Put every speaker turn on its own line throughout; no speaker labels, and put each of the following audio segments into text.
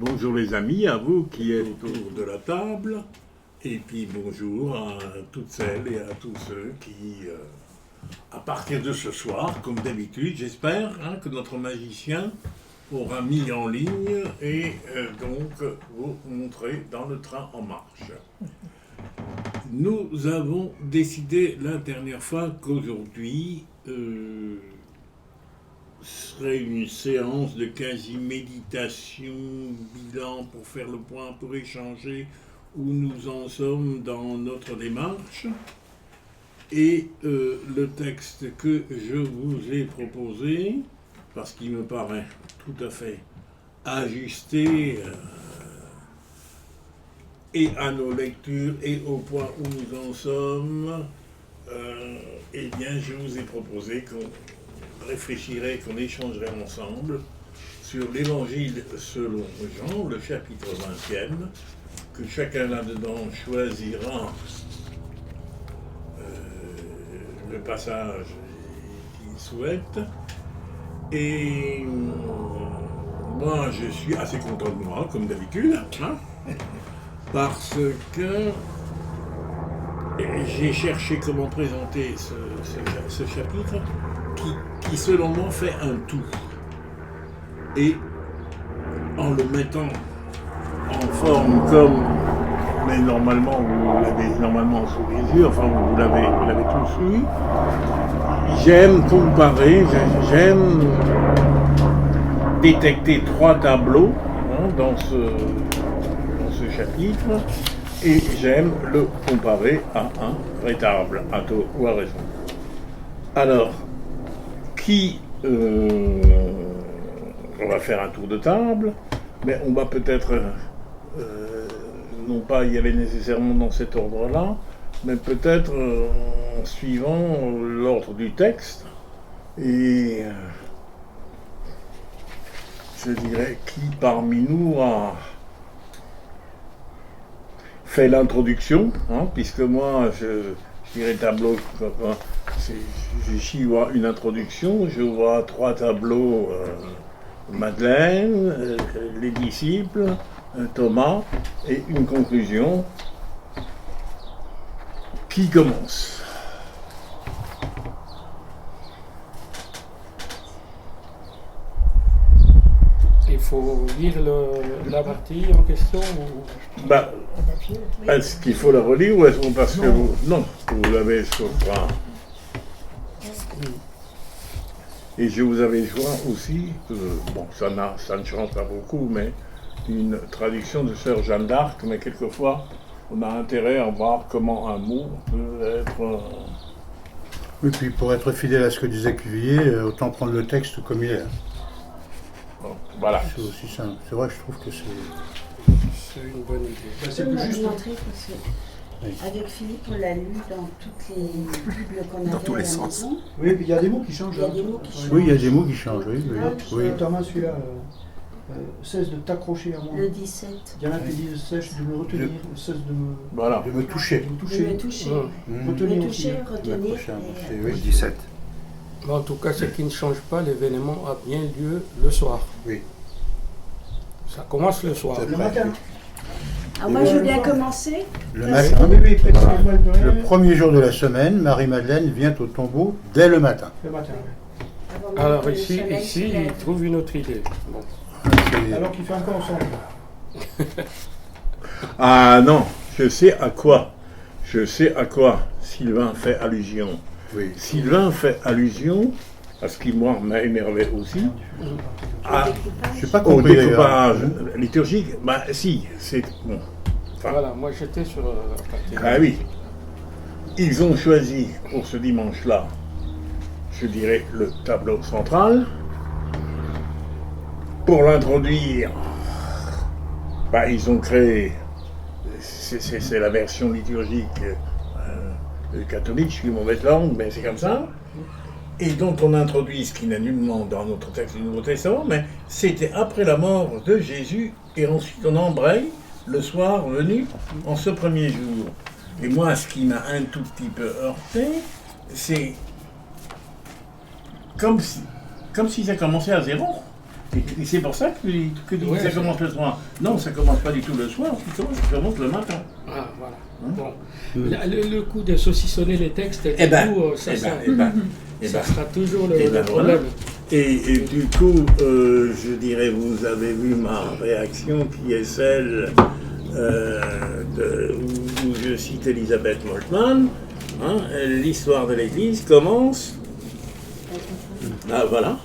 Bonjour les amis, à vous qui êtes autour de la table, et puis bonjour à toutes celles et à tous ceux qui, à partir de ce soir, comme d'habitude, j'espère que notre magicien aura mis en ligne et donc vous montrer dans le train en marche. Nous avons décidé la dernière fois qu'aujourd'hui serait une séance de quasi-méditation, bilan pour faire le point, pour échanger où nous en sommes dans notre démarche. Et le texte que je vous ai proposé, parce qu'il me paraît tout à fait ajusté et à nos lectures et au point où nous en sommes, eh bien je vous ai proposé qu'on réfléchirait, qu'on échangerait ensemble sur l'évangile selon Jean, le chapitre 20e, que chacun là-dedans choisira le passage qu'il souhaite. Et moi, je suis assez content de moi, comme d'habitude, parce que j'ai cherché comment présenter ce chapitre qui, selon moi, fait un tout. Et en le mettant en forme comme, mais normalement, vous l'avez normalement sous les yeux, enfin, vous l'avez tous eu, j'aime comparer, j'aime détecter trois tableaux dans ce chapitre, et j'aime le comparer à un rétable, à tort ou à raison. Alors, on va faire un tour de table, mais on va peut-être non pas y aller nécessairement dans cet ordre-là, mais peut-être en suivant l'ordre du texte, et je dirais qui parmi nous a fait l'introduction, puisque moi je dirais tableau, j'y vois une introduction, je vois trois tableaux, Madeleine, les disciples, Thomas, et une conclusion. Qui commence?
Il faut lire la partie en question ou...
Est-ce qu'il faut la relire ou est-ce qu'on parce que vous... Non, vous l'avez sur le bras. Et je vous avais joint aussi, ça ne change pas beaucoup, mais une traduction de Sœur Jeanne d'Arc, mais quelquefois on a intérêt à voir comment un mot peut être...
Oui, puis pour être fidèle à ce que disait Cuvier, autant prendre le texte comme il est.
Bon, voilà.
C'est aussi simple. C'est vrai que je trouve que c'est
une bonne idée.
C'est plus juste. Oui. Avec Philippe, on l'a lu dans toutes les bibles qu'on avait
dans tous les
à la
sens.
maison.
Oui, puis il y a des mots qui changent.
Il y a des mots qui changent.
Oui, il y a des mots qui changent, oui.
Oui. Thomas, celui-là, cesse de t'accrocher à moi.
Le 17.
Il y en a qui disent cesse de me retenir, cesse de me...
Voilà.
De me toucher.
De me toucher.
De me toucher.
Retenir
Me
aussi.
toucher, retenir.
Oui,
17.
Mais en tout cas, ce qui ne change pas, l'événement a bien lieu le soir.
Oui.
Ça commence le soir.
Le matin.
Alors moi, je veux bien commencer.
Le
Vas-y.
matin,
Excuse-moi,
le premier jour de la semaine, Marie-Madeleine vient au tombeau dès le matin.
Le matin,
Avant même
Alors
que le
ici,
soleil se
il
lève.
trouve une autre idée. Bon.
oui. Alors qu'il fait encore sombre.
Ah non, je sais à quoi Sylvain fait allusion.
Oui.
Sylvain fait allusion à ce qui, moi, m'a énervé aussi,
Je n'ai pas
au
compris d'ailleurs.
découpage liturgique. Si, c'est... Bon. Enfin,
Voilà, moi j'étais sur la partie.
ah oui. Ils ont choisi pour ce dimanche-là, je dirais, le tableau central. Pour l'introduire, ils ont créé, c'est la version liturgique catholique, je suis mauvaise langue, mais c'est comme ça. Et dont on introduit ce qui n'est nullement dans notre texte du Nouveau Testament, mais c'était après la mort de Jésus, et ensuite on embraye le soir venu en ce premier jour. Et moi, ce qui m'a un tout petit peu heurté, c'est comme si ça commençait à zéro. Et c'est pour ça que tu dis
Ouais,
que ça commence le soir. Non, ça commence pas du tout le soir, ça commence le matin.
Ah, voilà.
Hein?
Bon. Le coup de saucissonner les textes, du coup, ça sera toujours le problème.
Et du coup, je dirais, vous avez vu ma réaction qui est celle où je cite Elisabeth Moltmann. Hein, l'histoire de l'Église commence. Ah, voilà.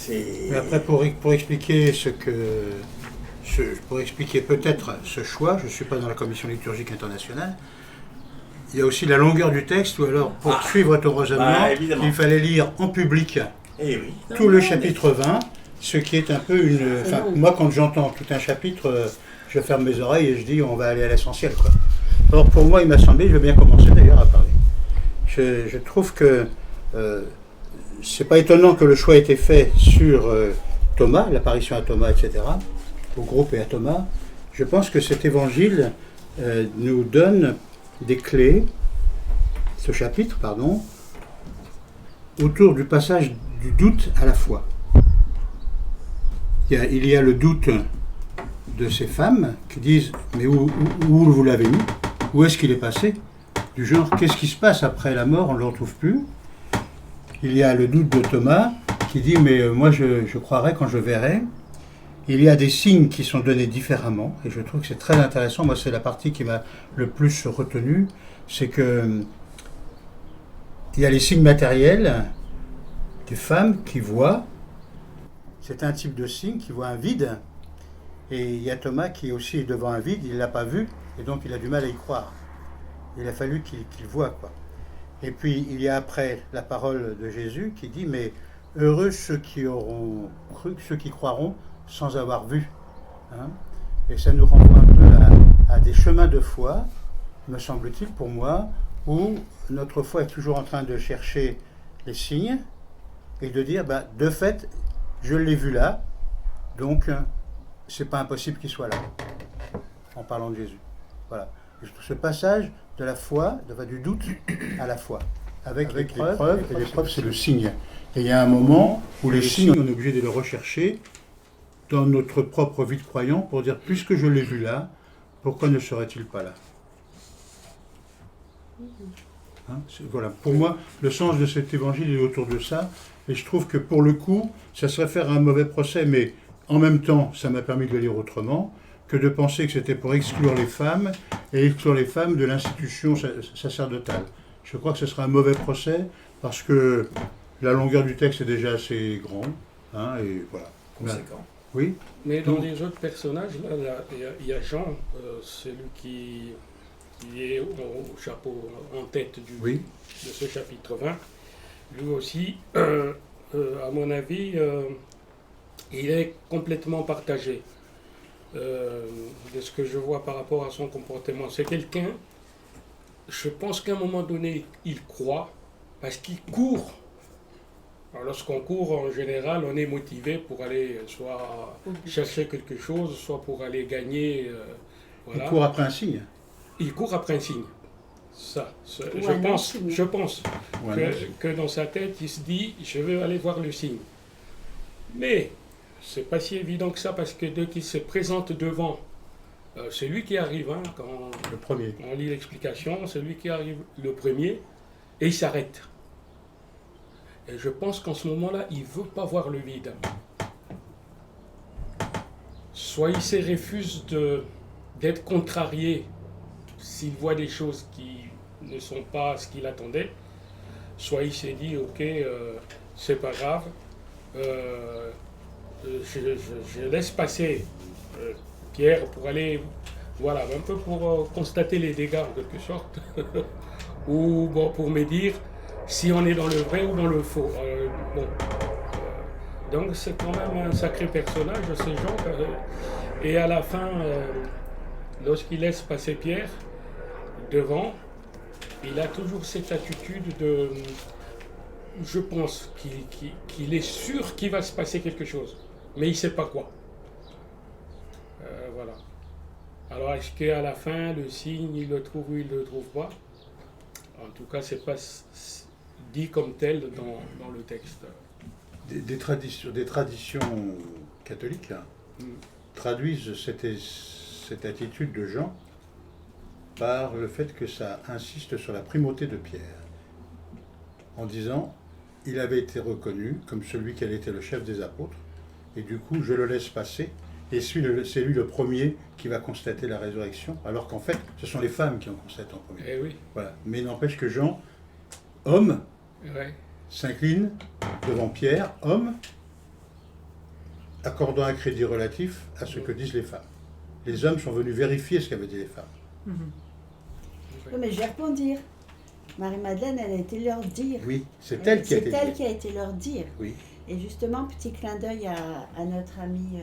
Mais après, pour expliquer pour expliquer peut-être ce choix, je ne suis pas dans la commission liturgique internationale, il y a aussi la longueur du texte, ou alors pour suivre tauroisement, il fallait lire en public tout le chapitre 20, ce qui est un peu une... Enfin, moi, quand j'entends tout un chapitre, je ferme mes oreilles et je dis on va aller à l'essentiel, quoi. Or, pour moi, il m'a semblé, je vais bien commencer d'ailleurs à parler. Je trouve que c'est pas étonnant que le choix ait été fait sur Thomas, l'apparition à Thomas, etc., au groupe et à Thomas. Je pense que cet évangile nous donne des clés, ce chapitre, pardon, autour du passage du doute à la foi. Il y a le doute de ces femmes qui disent « Mais où vous l'avez mis ? Où est-ce qu'il est passé ?» Du genre « Qu'est-ce qui se passe après la mort ? On ne le retrouve plus. » Il y a le doute de Thomas qui dit « Mais moi je croirai quand je verrai. » Il y a des signes qui sont donnés différemment et je trouve que c'est très intéressant. Moi, c'est la partie qui m'a le plus retenu. C'est que il y a les signes matériels des femmes qui voient. C'est un type de signe qui voit un vide. Et il y a Thomas qui aussi est devant un vide, il ne l'a pas vu, et donc il a du mal à y croire. Il a fallu qu'il voie, quoi. Et puis il y a après la parole de Jésus qui dit « Mais heureux ceux qui auront cru, ceux qui croiront sans avoir vu. » Hein. Et ça nous renvoie un peu à des chemins de foi, me semble-t-il, pour moi, où notre foi est toujours en train de chercher les signes et de dire bah, « De fait, je l'ai vu là, donc... » c'est pas impossible qu'il soit là, en parlant de Jésus. Voilà. Ce passage de la foi, du doute à la foi, avec l'épreuve, et l'épreuve c'est le signe. Et il y a un moment où les signes, on est obligé de les rechercher dans notre propre vie de croyant pour dire, puisque je l'ai vu là, pourquoi ne serait-il pas là ? Hein, voilà. Pour moi, le sens de cet évangile est autour de ça, et je trouve que pour le coup, ça serait faire un mauvais procès, mais en même temps, ça m'a permis de le lire autrement, que de penser que c'était pour exclure les femmes, et exclure les femmes de l'institution sacerdotale. Je crois que ce sera un mauvais procès, parce que la longueur du texte est déjà assez grande, hein, et voilà.
Conséquent.
Oui.
Mais dans les autres personnages, là, il y a Jean, celui qui est au chapeau, en tête de ce chapitre 20. Lui aussi, à mon avis... il est complètement partagé de ce que je vois par rapport à son comportement. C'est quelqu'un, je pense qu'à un moment donné, il croit parce qu'il court. Alors, lorsqu'on court, en général, on est motivé pour aller soit chercher quelque chose, soit pour aller gagner. Voilà.
Il court après un signe.
Il court après un signe. Ça, je pense que dans sa tête, il se dit, je vais aller voir le signe. Mais c'est pas si évident que ça parce que dès qu'il se présente devant, c'est lui qui arrive, hein, quand
le premier.
On lit l'explication, c'est lui qui arrive le premier et il s'arrête. Et je pense qu'en ce moment-là, il ne veut pas voir le vide. Soit il se refuse d'être contrarié s'il voit des choses qui ne sont pas ce qu'il attendait, soit il s'est dit, ok, c'est pas grave, je laisse passer Pierre pour aller, voilà, un peu pour constater les dégâts en quelque sorte, ou bon, pour me dire si on est dans le vrai ou dans le faux. Donc c'est quand même un sacré personnage, ces gens. Et à la fin, lorsqu'il laisse passer Pierre devant, il a toujours cette attitude de... Je pense qu'il est sûr qu'il va se passer quelque chose, mais il ne sait pas quoi. Voilà. Alors, est-ce qu'à la fin, le signe, il le trouve ou il ne le trouve pas? En tout cas, ce n'est pas dit comme tel dans le texte.
des traditions catholiques traduisent cette attitude de Jean par le fait que ça insiste sur la primauté de Pierre, en disant il avait été reconnu comme celui qui allait été le chef des apôtres, et du coup je le laisse passer, et c'est lui le premier qui va constater la résurrection, alors qu'en fait ce sont les femmes qui en constatent en premier.
Eh oui.
Voilà. Mais n'empêche que Jean, homme,
Ouais.
s'incline devant Pierre, homme, accordant un crédit relatif à ce que disent les femmes. Les hommes sont venus vérifier ce qu'avaient dit les femmes.
Oui, mais je vais rebondir. Marie-Madeleine, elle a été leur dire.
Oui, c'est elle qui a été
C'est elle
dit.
qui a été leur dire.
Oui.
Et justement, petit clin d'œil à notre amie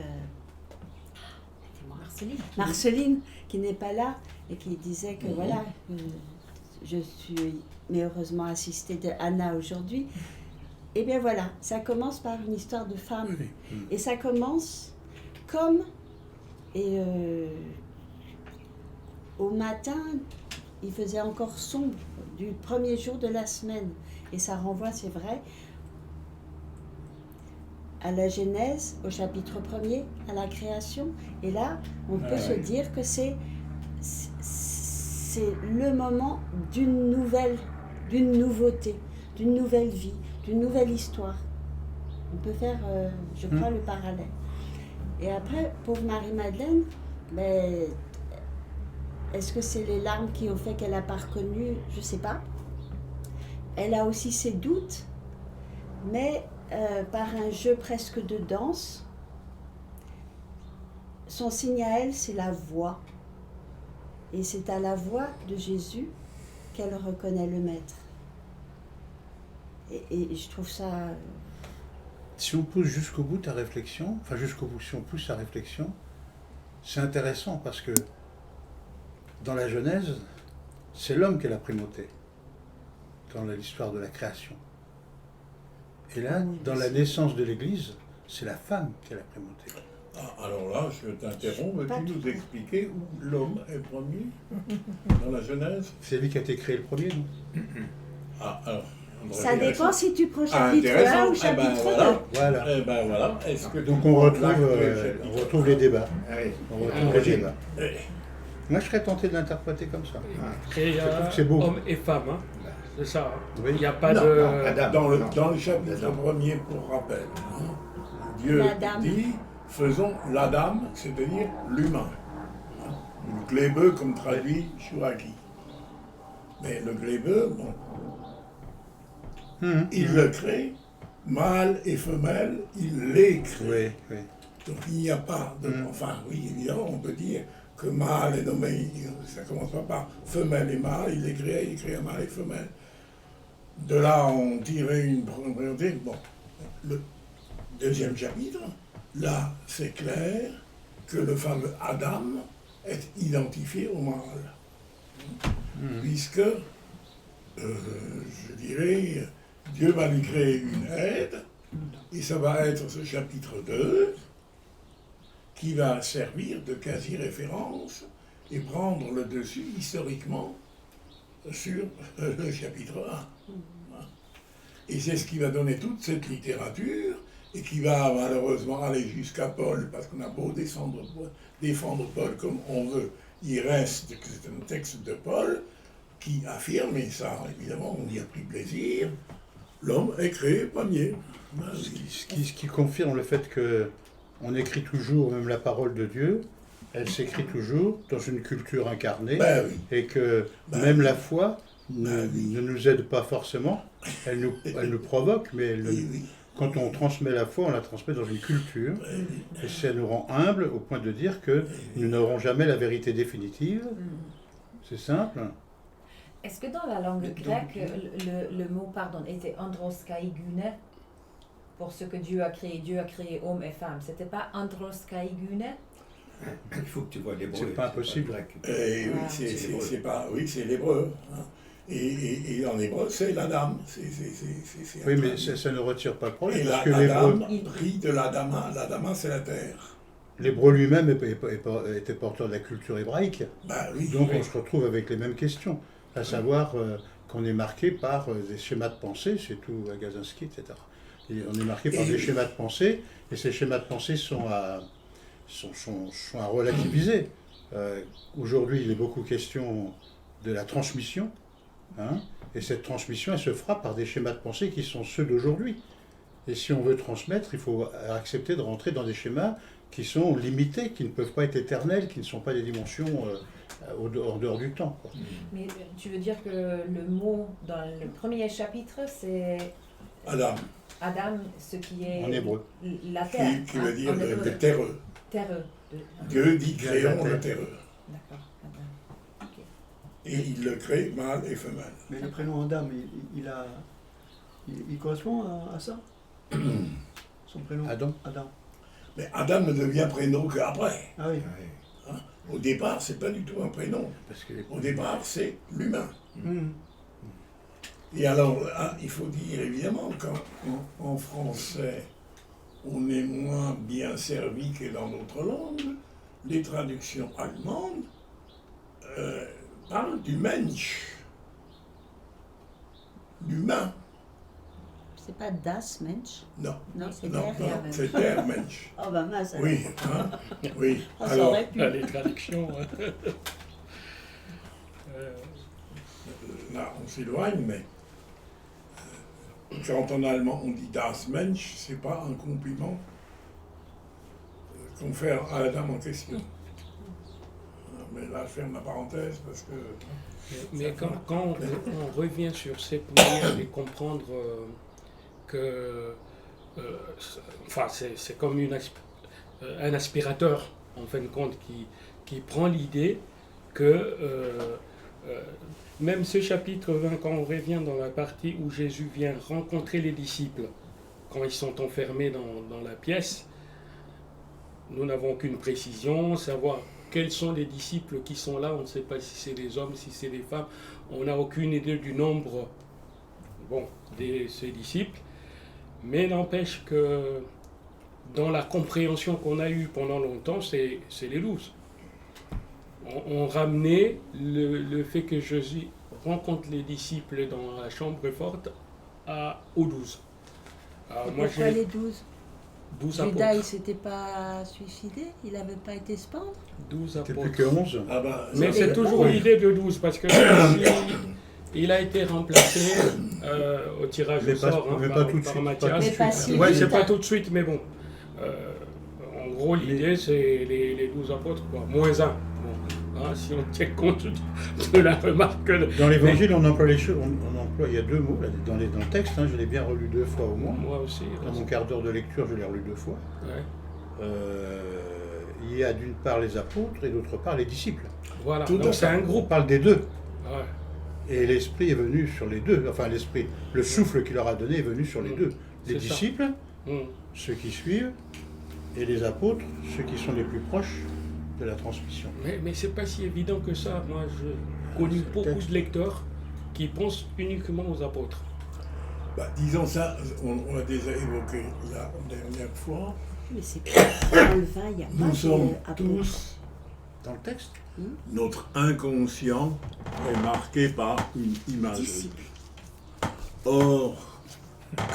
Marceline, qui n'est pas là, et qui disait que voilà, je suis mais heureusement assistée de Anna aujourd'hui. Et bien voilà, ça commence par une histoire de femme.
Oui.
Et ça commence comme, au matin, il faisait encore sombre du premier jour de la semaine. Et ça renvoie, c'est vrai, à la Genèse, au chapitre 1er, à la création. Et là, on peut se dire que c'est le moment d'une nouveauté, d'une nouvelle vie, d'une nouvelle histoire. On peut faire, je crois, le parallèle. Et après, pauvre Marie-Madeleine, ben, est-ce que c'est les larmes qui ont fait qu'elle n'a pas reconnu? Je ne sais pas. Elle a aussi ses doutes, mais par un jeu presque de danse, son signe à elle, c'est la voix. Et c'est à la voix de Jésus qu'elle reconnaît le Maître. Et je trouve ça...
Si on pousse jusqu'au bout ta réflexion, enfin jusqu'au bout, si on pousse ta réflexion, c'est intéressant parce que dans la Genèse, c'est l'homme qui a la primauté dans l'histoire de la création. Et là, dans la naissance de l'Église, c'est la femme qui a la primauté.
Ah, alors là, je t'interromps, veux-tu nous expliquer où l'homme est premier dans la Genèse?
C'est lui qui a été créé le premier, non?
Ah, alors...
Ça dépend si tu prends chapitre 1 ou chapitre 2.
Voilà.
Eh ben voilà. Est-ce que
Donc on retrouve les débats.
Oui.
On retrouve les débats.
Eh,
Moi, je serais tenté de l'interpréter comme ça.
Et il y
Je trouve
a
que c'est beau.
hommes et femmes, hein. C'est ça.
Oui.
Il n'y a pas
non,
de...
non,
Adam,
dans le
non.
chapitre premier, pour rappel, hein, Dieu
L'Adam.
dit faisons l'Adam, c'est-à-dire l'humain. Hein, le glébeux, comme traduit Shuraki. Mais le glébeux, bon, il le crée, mâle et femelle, il les crée.
Oui, oui.
Donc il n'y a pas de... Enfin, oui, évidemment, on peut dire que mâle est nommé, ça commence pas par femelle et mâle, il crée un mâle et femelle. De là, on tirait une priorité. Bon, le deuxième chapitre, là, c'est clair que le fameux Adam est identifié au mâle. Puisque, je dirais, Dieu va lui créer une aide, et ça va être ce chapitre 2, qui va servir de quasi-référence et prendre le dessus historiquement sur le chapitre 1. Et c'est ce qui va donner toute cette littérature et qui va malheureusement aller jusqu'à Paul, parce qu'on a beau défendre Paul comme on veut, il reste que c'est un texte de Paul qui affirme, et ça évidemment on y a pris plaisir, l'homme est créé premier.
Ce qui confirme le fait que on écrit toujours, même la parole de Dieu, elle s'écrit toujours dans une culture incarnée,
Ben oui.
et que même la foi ne nous aide pas forcément, elle nous provoque, mais quand on transmet la foi, on la transmet dans une culture, et ça nous rend humbles au point de dire que nous n'aurons jamais la vérité définitive. C'est simple.
Est-ce que dans la langue grecque, le mot pardon était andros kai gune pour ce que Dieu a créé homme et femme? C'était pas andros kai gune?
Il faut que tu vois l'hébreu.
C'est pas impossible.
Pas le grec.
Oui, c'est pas, oui, c'est l'hébreu. Hein. Et en hébreu, c'est l'Adam.
Oui, mais ça ne retire pas le problème,
Et
parce que
l'Adam pris de l'Adama. L'Adama, c'est la terre.
l'hébreu lui-même était porteur de la culture hébraïque.
Ben oui.
Donc on se retrouve avec les mêmes questions, à savoir qu'on est marqué par des schémas de pensée, c'est tout Agazinski, etc. Et on est marqué par des schémas de pensée, et ces schémas de pensée sont à relativiser. Aujourd'hui, il est beaucoup question de la transmission, hein, et cette transmission, elle se fera par des schémas de pensée qui sont ceux d'aujourd'hui. Et si on veut transmettre, il faut accepter de rentrer dans des schémas qui sont limités, qui ne peuvent pas être éternels, qui ne sont pas des dimensions en dehors du temps, quoi.
Mais tu veux dire que le mot dans le premier chapitre, c'est
Adam,
Adam, ce qui est
En hébreu.
la terre.
qui veut dire
en hébreu.
le terreux.
Terreux.
Dieu dit
Dieu
créons
la
le
terre.
terreux.
D'accord. Adam. Ok.
Et il le crée mâle et femelle.
Mais le prénom Adam, il correspond à ça? Son prénom
Adam.
Adam.
Mais Adam ne devient prénom qu'après.
Ah oui.
Au départ, c'est pas du tout un prénom.
Parce que
Au départ, c'est l'humain.
Mhm.
Et alors, il faut dire évidemment qu'en français, on est moins bien servi que dans d'autres langues. Les traductions allemandes parlent du Mensch, l'humain.
C'est pas Das Mensch?
Non,
Non, c'est
non,
Der.
non, c'est der Mensch.
Oh bah mince. alors.
Oui, hein, oui.
Ah, ça
Alors,
aurait pu.
Les traductions.
là, on s'éloigne, mais quand en allemand on dit Das Mensch, c'est pas un compliment qu'on fait à la dame en question. Mais là, je ferme la parenthèse parce que...
Mais quand on revient sur cette manière de comprendre que enfin, c'est comme un aspirateur, en fin de compte, qui prend l'idée que même ce chapitre 20, quand on revient dans la partie où Jésus vient rencontrer les disciples, quand ils sont enfermés dans la pièce, nous n'avons aucune précision, savoir quels sont les disciples qui sont là, on ne sait pas si c'est des hommes, si c'est des femmes, on n'a aucune idée du nombre de ces disciples, mais n'empêche que dans la compréhension qu'on a eue pendant longtemps, c'est les 12. On ramenait le fait que Jésus rencontre les disciples dans la chambre forte aux 12. Alors, moi,
Pourquoi les 12?
12
Judas,
apôtres.
il s'était pas suicidé? Il n'avait pas été se pendre?
12
c'est
apôtres.
plus que 11.
Ah ben,
Mais
ça,
c'est toujours
oui.
l'idée de 12, parce que il a été remplacé au tirage
Mais
au
pas-
sort
mais
par
pas tout de suite,
Mathias.
pas tout de
Mais pas
suite.
si
Ouais,
vite,
c'est pas
hein.
tout de suite, mais bon. En gros, l'idée, c'est les 12 apôtres, quoi. Moins 1. Bon, hein, si on tient compte de la remarque.
Dans l'évangile, on emploie les choses, on emploie, il y a deux mots là, dans le texte, hein, je l'ai bien relu 2 fois au moins.
Moi aussi.
Dans mon quart d'heure de lecture, je l'ai relu 2 fois.
Ouais.
Il y a d'une part les apôtres et d'autre part les disciples.
Voilà,
Tout à
donc c'est
fait.
un
On
groupe.
parle des deux.
Ouais.
Et l'esprit est venu sur les deux. Enfin, l'esprit, le souffle qu'il leur a donné est venu sur les deux. Les
C'est ça.
disciples,
Hum.
ceux qui suivent, et les apôtres, ceux qui sont les plus proches de la transmission.
Mais c'est pas si évident que ça. Moi, j'ai connu
c'est le
beaucoup
texte.
de lecteurs qui pensent uniquement aux apôtres.
Bah, disons ça, on l'a déjà évoqué la dernière fois.
Mais c'est dans le vin, il n'y a pas
Nous sommes
d'apôtre.
tous,
Dans le texte,
notre inconscient est marqué par une imagerie.
Disciples.
Or,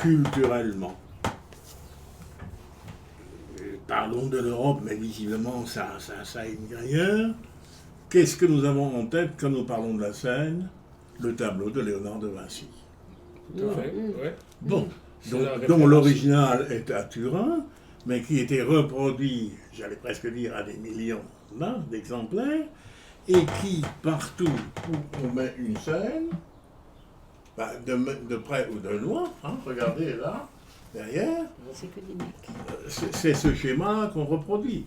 culturellement, parlons de l'Europe, mais visiblement ça émigre ailleurs. Qu'est-ce que nous avons en tête quand nous parlons de la Seine? Le tableau de Léonard de Vinci.
Tout à fait. Ouais.
Bon,
C'est la
dont
référence.
l'original est à Turin, mais qui était reproduit, j'allais presque dire, à des millions d'exemplaires, et qui, partout où on met une scène, bah, de près ou de loin, hein, regardez là, derrière,
C'est que des mecs.
c'est ce schéma qu'on reproduit.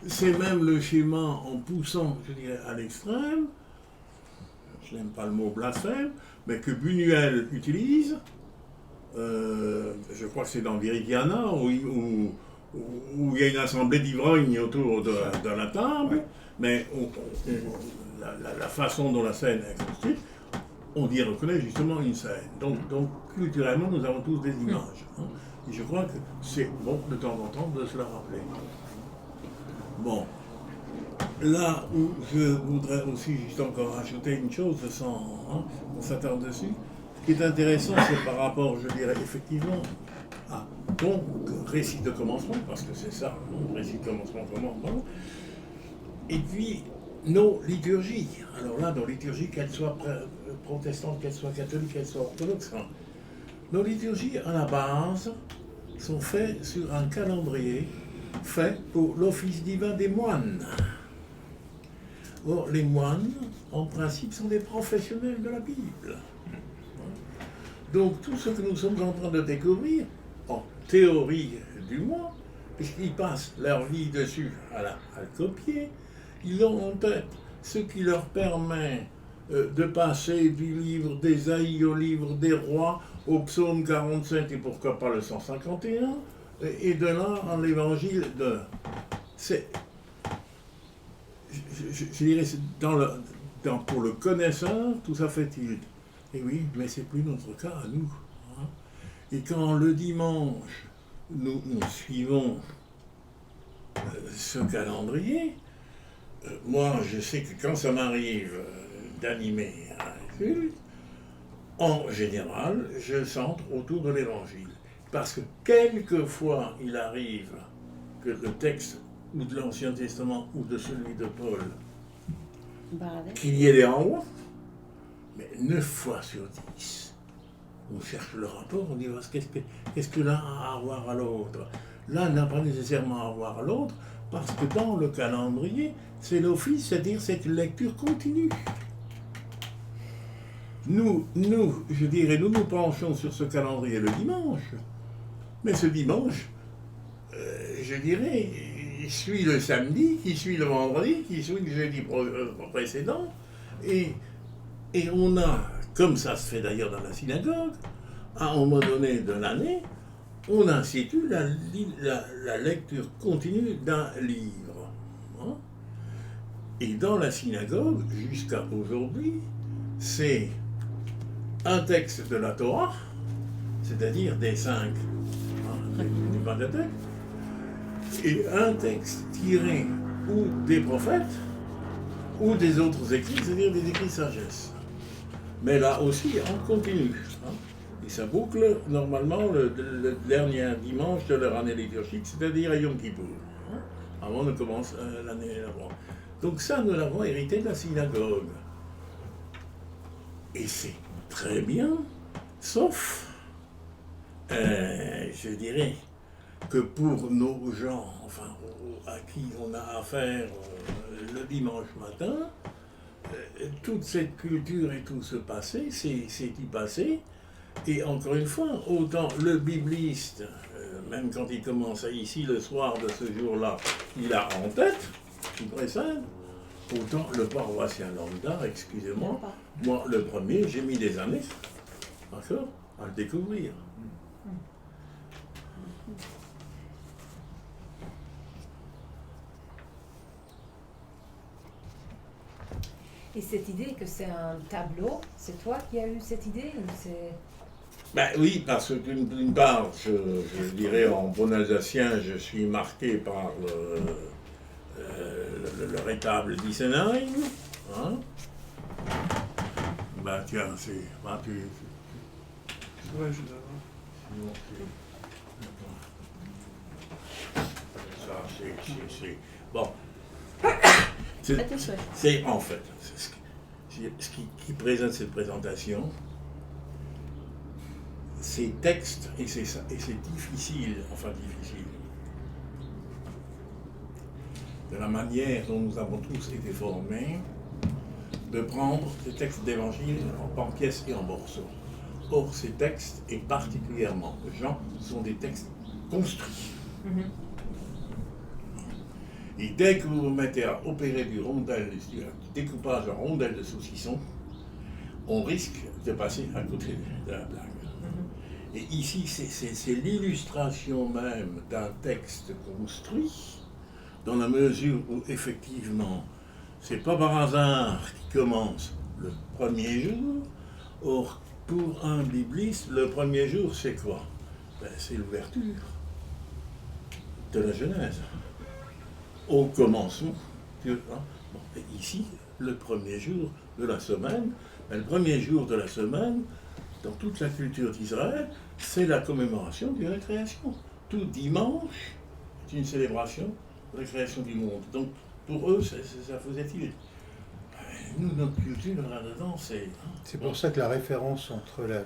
C'est même le schéma en poussant, je dirais, à l'extrême, je n'aime pas le mot blasphème, mais que Buñuel utilise. Je crois que c'est dans Viridiana, où il y a une assemblée d'ivrognes autour de la table, mais la façon dont la scène est construite, on y reconnaît justement une scène. Donc culturellement, nous avons tous des images. Hein. Et je crois que c'est bon de temps en temps de se la rappeler. Bon. Là où je voudrais aussi juste encore ajouter une chose sans on s'attarde dessus. Ce qui est intéressant, c'est par rapport, je dirais, effectivement, à donc récit de commencement, parce que c'est ça, récit de commencement, et puis nos liturgies. Alors là, nos liturgies, qu'elles soient protestantes, qu'elles soient catholiques, qu'elles soient orthodoxes, hein. Nos liturgies, à la base, sont faites sur un calendrier fait pour l'office divin des moines. Or, les moines, en principe, sont des professionnels de la Bible. Donc, tout ce que nous sommes en train de découvrir, en théorie du moins, puisqu'ils passent leur vie dessus à le copier, ils ont en tête ce qui leur permet de passer du livre d'Ésaïe au livre des rois, au psaume 47 et pourquoi pas le 151, et de là en l'évangile de... Je dirais, pour le connaisseur, tout ça fait tilt. Et oui, mais c'est plus notre cas à nous. Hein. Et quand le dimanche, nous suivons ce calendrier, moi, je sais que quand ça m'arrive d'animer un culte, en général, je centre autour de l'Évangile. Parce que quelquefois, il arrive que le texte ou de l'Ancien Testament ou de celui de Paul, qu'il y ait des renvois, mais 9 fois sur 10, on cherche le rapport, on dit qu'est-ce que l'un a à voir à l'autre. L'un n'a pas nécessairement à voir à l'autre, parce que dans le calendrier, c'est l'office, c'est-à-dire cette lecture continue. Nous penchons sur ce calendrier le dimanche, mais ce dimanche, je dirais, il suit le samedi, qui suit le vendredi, qui suit le jeudi précédent, et on a, comme ça se fait d'ailleurs dans la synagogue, à un moment donné de l'année, on institue la lecture continue d'un livre. Hein? Et dans la synagogue, jusqu'à aujourd'hui, c'est un texte de la Torah, c'est-à-dire des 5, du Pentateuque, et un texte tiré ou des prophètes ou des autres écrits, c'est-à-dire des écrits de sagesse. Mais là aussi, on continue. Hein, et ça boucle normalement le dernier dimanche de leur année liturgique, c'est-à-dire à Yom Kippour, hein, avant de commencer l'année d'avant. Donc ça, nous l'avons hérité de la synagogue. Et c'est très bien, sauf, je dirais, que pour nos gens, enfin, à qui on a affaire le dimanche matin, toute cette culture et tout ce passé, c'est y passé. Et encore une fois, autant le bibliste, même quand il commence ici le soir de ce jour-là, il a en tête, qui précède, autant le paroissien lambda, excusez-moi, moi le premier, j'ai mis des années, d'accord, à le découvrir.
Et cette idée que c'est un tableau, c'est toi qui as eu cette idée ou c'est...
Ben oui, parce que d'une part, je dirais en bon alsacien, je suis marqué par le rétable d'Isenheim. Hein? Ben tiens, c'est... Ben,
Ouais, je dois
Ça, c'est... Bon. C'est en fait, ce qui présente cette présentation, ces textes, et c'est difficile, de la manière dont nous avons tous été formés, de prendre ces textes d'évangile en pièces et en morceaux. Or, ces textes, et particulièrement Jean, sont des textes construits. Et dès que vous vous mettez à opérer du découpage en rondelles de saucisson, on risque de passer à côté de la blague. Et ici, c'est l'illustration même d'un texte construit, dans la mesure où, effectivement, c'est pas par hasard qu'il commence le premier jour. Or, pour un bibliste, le premier jour, c'est quoi? Ben, c'est l'ouverture de la Genèse. Au commencement. Bon, et ici, le premier jour de la semaine, le premier jour de la semaine, dans toute la culture d'Israël, c'est la commémoration de la création. tout dimanche est une célébration de la création du monde. Donc pour eux, ça faisait tilt. Nous, notre culture, là-dedans, c'est...
C'est pour ça que la référence entre la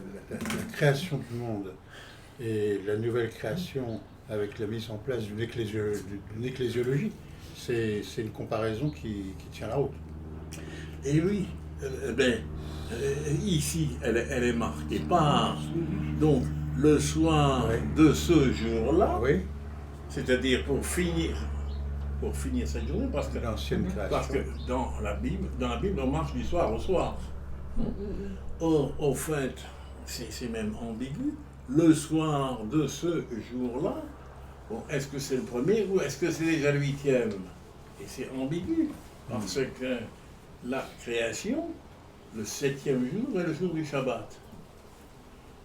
création du monde et la nouvelle création avec la mise en place d'une ecclésiologie, c'est une comparaison qui tient la route.
Et oui, ici, elle est marquée par, donc, le soir de ce jour-là, c'est-à-dire pour finir cette journée, parce que dans la Bible, on marche du soir au soir. Or, au fait, c'est même ambigu. Le soir de ce jour-là, bon, est-ce que c'est le premier ou est-ce que c'est déjà le 8e? Et c'est ambigu, parce que la création, le 7e jour est le jour du Shabbat.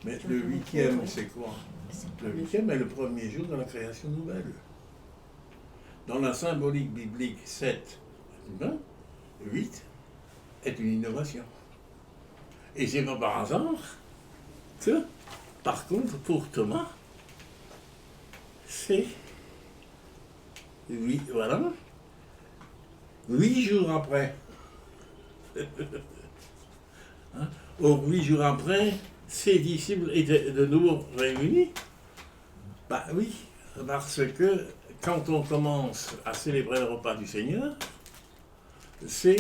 Mais le 8e, c'est quoi? Le 8e est le premier jour de la création nouvelle. Dans la symbolique biblique, 7 est humain, 8 est une innovation. Et c'est pas par hasard que, par contre, pour Thomas, c'est 8, voilà, 8 jours après. Or, 8 jours après, ses disciples étaient de nouveau réunis. Bah oui, parce que quand on commence à célébrer le repas du Seigneur, c'est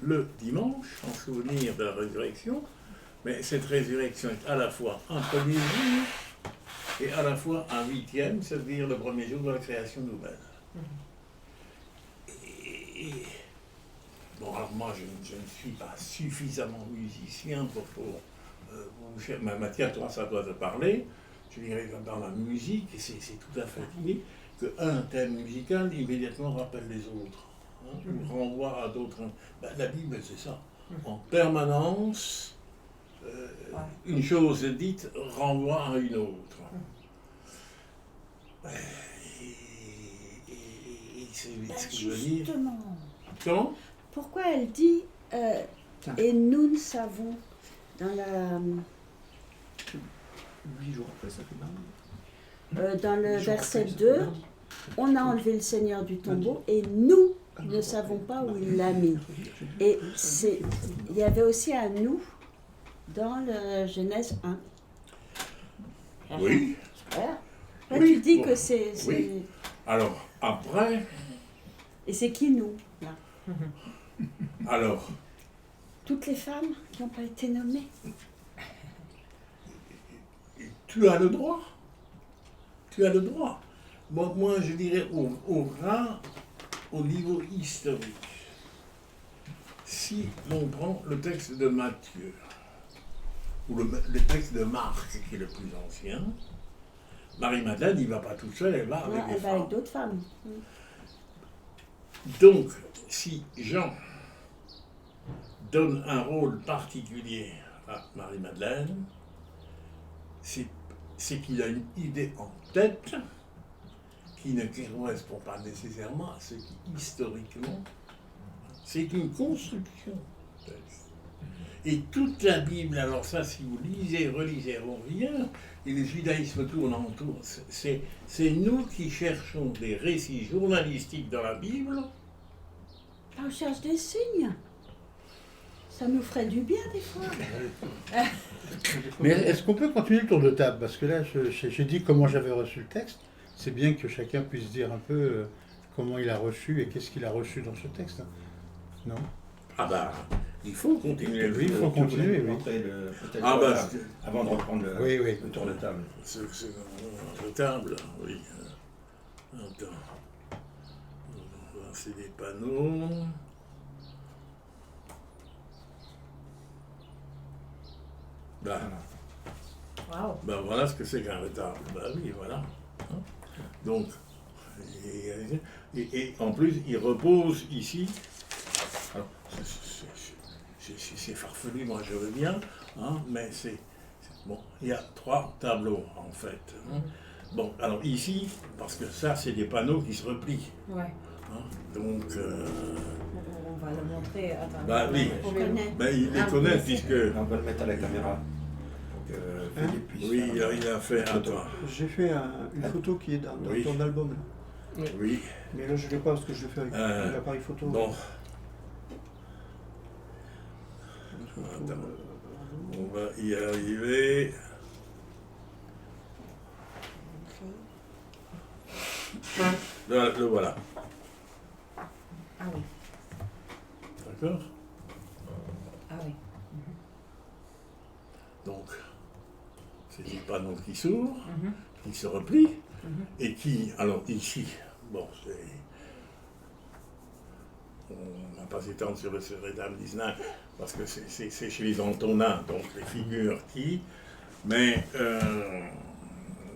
le dimanche, en souvenir de la résurrection, mais cette résurrection est à la fois un premier jour et à la fois un 8e, c'est-à-dire le premier jour de la création nouvelle. Bon, alors moi, je ne suis pas suffisamment musicien pour vous faire... Mathias, toi, ça doit te parler. Je dirais que dans la musique, c'est tout à fait inné qu'un thème musical immédiatement rappelle les autres, ou renvoie à d'autres. La Bible, c'est ça. En permanence, une chose dite renvoie à une autre. Et c'est ce que je veux dire.
Justement.
Comment?
Pourquoi elle dit et nous ne savons dans la
8 jours après, ça fait mal.
dans le verset 2, on a enlevé le Seigneur du tombeau et nous ne savons pas où il l'a mis. Et il y avait aussi un nous dans le Genèse 1.
Oui.
Voilà. Là,
Oui,
tu dis
bon,
que c'est...
oui. Alors, après,
Et c'est qui nous là?
alors,
Toutes les femmes qui n'ont pas été nommées.
tu as le droit. Tu as le droit. Moi je dirais au niveau historique. Si l'on prend le texte de Matthieu, ou le texte de Marc, qui est le plus ancien, Marie-Madeleine, il ne va pas toute seule, elle va avec
Non,
des
elle va
femmes.
avec d'autres femmes.
Donc, si Jean donne un rôle particulier à Marie-Madeleine, c'est qu'il a une idée en tête qui ne correspond pas nécessairement à ce qui, historiquement, c'est une construction. Et toute la Bible, alors ça, si vous lisez, relisez, on revient, et le judaïsme tourne autour, c'est nous qui cherchons des récits journalistiques dans la Bible.
On cherche des signes. Ça nous ferait du bien des fois.
Mais est-ce qu'on peut continuer le tour de table? Parce que là, j'ai dit comment j'avais reçu le texte. C'est bien que chacun puisse dire un peu comment il a reçu et qu'est-ce qu'il a reçu dans ce texte. Non?
Ah bah, il faut continuer.
Oui, il faut continuer, oui.
Ah bah,
avant de reprendre le tour de table.
C'est le table, oui. Attends. C'est des panneaux. Bah,
Waouh.
ben voilà ce que c'est qu'un retable. Ben oui, voilà. Donc, et en plus, il repose ici. Alors, c'est farfelu, moi je veux bien, hein, mais bon, il y a 3 tableaux en fait. Hein. Bon, alors ici, parce que ça, c'est des panneaux qui se replient.
Ouais.
Hein, donc,
On va le montrer. Attends.
bah oui,
On connaît.
ben, ils les connaissent puisque.
On va le mettre à la caméra. Philippe puisse
Oui,
faire
il a fait un toit.
J'ai fait une photo qui est dans
Oui.
ton album. Là.
Oui.
Mais là, je ne l'ai pas parce que je l'ai fait avec l'appareil photo.
Bon,
Une photo,
attends. On va y arriver. Le voilà.
Ah oui.
D'accord?
Ah oui.
Donc, c'est des panneaux qui s'ouvrent,
Mhm.
qui se replient,
Mhm.
et qui, alors ici, bon, c'est. On n'a pas s'étendre sur le rétable d'Isnin, parce que c'est chez les Antonins, donc les figures qui. Mais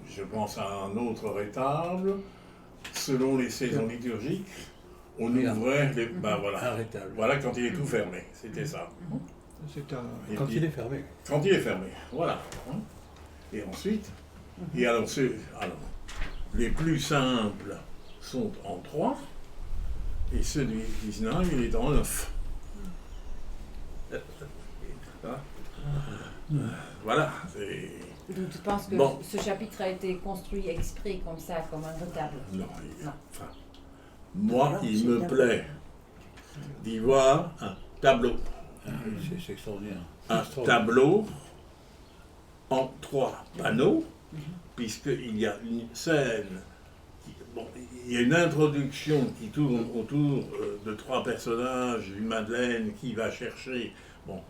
je pense à un autre rétable, selon les saisons liturgiques, on ouvrait les. Ben voilà.
Un rétable.
Voilà quand il est tout fermé, c'était ça.
C'est un...
Et
Quand
puis-
il est fermé.
Quand il est fermé, voilà. Et ensuite, et alors, les plus simples sont en 3, et celui d'Isnin, il est en 9. Voilà.
Donc tu penses que
Bon.
ce chapitre a été construit exprès comme ça, comme un retable?
Non,
Non.
enfin, moi,
Alors,
il
c'est
me
d'abord-
plaît d'y voir un tableau.
C'est extraordinaire.
Un tableau en 3 panneaux, puisqu'il y a une scène, il y a une introduction qui tourne autour de 3 personnages, une Madeleine qui va chercher. Bon,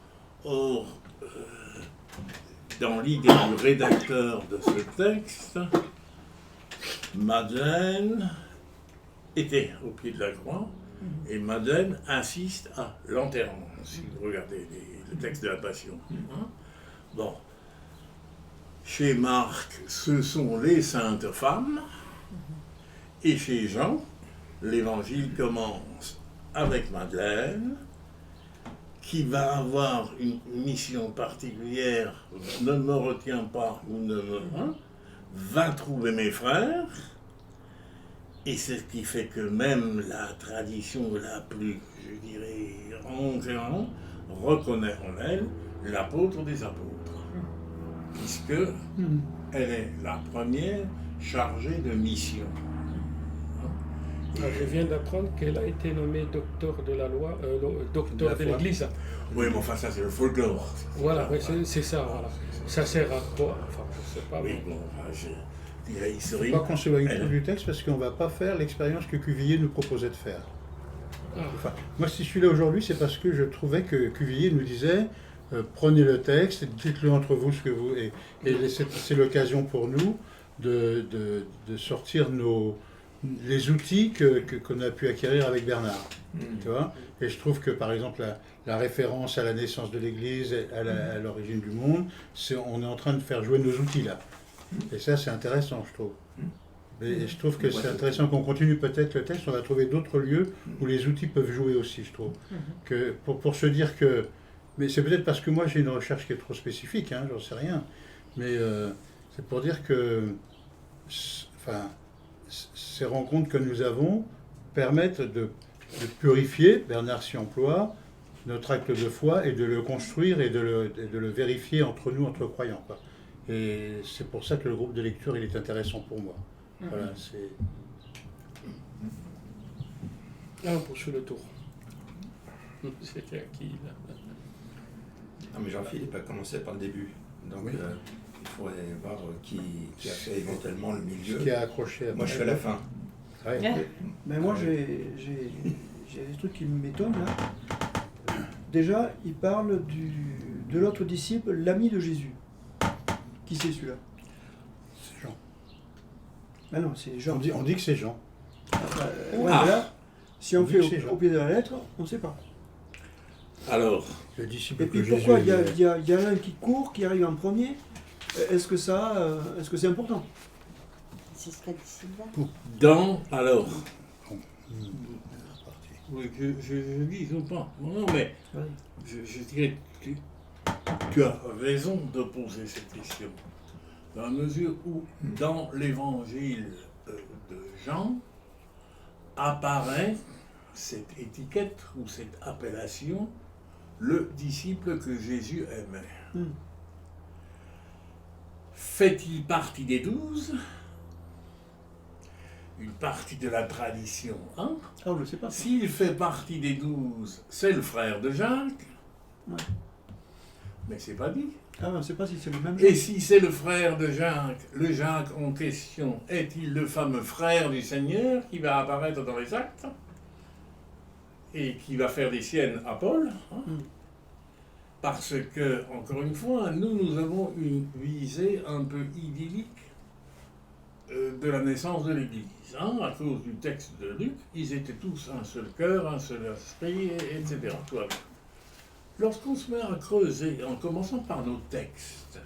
or, dans l'idée du rédacteur de ce texte, Madeleine était au pied de la croix, et Madeleine assiste à l'enterrement, si vous regardez le texte de la Passion. Hein. Bon. Chez Marc, ce sont les saintes femmes, et chez Jean, l'évangile commence avec Madeleine, qui va avoir une mission particulière, ne me retiens pas ou ne me... hein, va trouver mes frères, et c'est ce qui fait que même la tradition la plus, je dirais, ancienne, reconnaît en elle l'apôtre des apôtres, puisque elle est la première chargée de mission.
Ah, je viens d'apprendre qu'elle a été nommée docteur de la loi, docteur
La
de
foi.
l'Église.
Oui, mais enfin, ça c'est le folklore.
Voilà, ouais, c'est ça, voilà. Ça sert à quoi? Enfin, je sais pas.
Oui,
mais-
bon, enfin, je dirais
Il ne
historique.
faut pas qu'on s'éloigne
Elle-
trop du texte parce qu'on ne va pas faire l'expérience que Cuvillier nous proposait de faire.
Ah.
Enfin, moi, si je suis là aujourd'hui, c'est parce que je trouvais que Cuvillier nous disait prenez le texte, dites-le entre vous ce que vous. Et c'est l'occasion pour nous de sortir les outils qu'on a pu acquérir avec Bernard. Tu vois, et je trouve que, par exemple, la référence à la naissance de l'Église, à l'origine du monde, on est en train de faire jouer nos outils là. Et ça, c'est intéressant, je trouve. Et je trouve que c'est intéressant qu'on continue peut-être le texte. On va trouver d'autres lieux où les outils peuvent jouer aussi, je trouve. Que pour se dire que... Mais c'est peut-être parce que moi, j'ai une recherche qui est trop spécifique, hein, j'en sais rien. Mais c'est pour dire que... Enfin, ces rencontres que nous avons permettent de purifier, Bernard s'y emploie, notre acte de foi et de le construire et de le vérifier entre nous, entre croyants, quoi. Et c'est pour ça que le groupe de lecture il est intéressant pour moi. Voilà, c'est...
Ah, on poursuit le tour. C'était acquis, là.
Non, mais Jean-Philippe a commencé par le début. Donc,
Oui.
il faudrait voir qui a fait éventuellement le milieu.
Ce qui a accroché après.
Moi, je fais la fin.
Ouais.
Mais moi, j'ai des trucs qui m'étonnent là. Déjà, il parle de l'autre disciple, l'ami de Jésus. Qui c'est celui-là?
C'est Jean.
Ah non, c'est Jean.
On dit que c'est Jean.
Ouais, mais là, si on
On dit
fait
que c'est Jean.
au pied de la lettre, on ne sait pas.
Alors,
Le disciple
Et puis
que
pourquoi
Jésus
il y a un qui court, qui arrive en premier? Est-ce que c'est important?
Ce serait Sylvain.
alors, oui, je dis ou pas. Non, mais je dirais que tu as raison de poser cette question. Dans la mesure où, dans l'évangile de Jean, apparaît cette étiquette ou cette appellation, le disciple que Jésus aimait. fait-il partie des 12? Une partie de la tradition, hein?
Ah, je sais pas.
S'il fait partie des 12, c'est le frère de Jacques.
Ouais.
Mais c'est pas dit.
Ah, on ne sait pas si c'est le même.
Et si c'est le frère de Jacques, le Jacques en question, est-il le fameux frère du Seigneur qui va apparaître dans les actes et qui va faire des siennes à Paul, hein? Parce que, encore une fois, nous avons une visée un peu idyllique de la naissance de l'Église. Hein, à cause du texte de Luc, ils étaient tous un seul cœur, un seul esprit, etc. Tout va bien. Lorsqu'on se met à creuser, en commençant par nos textes,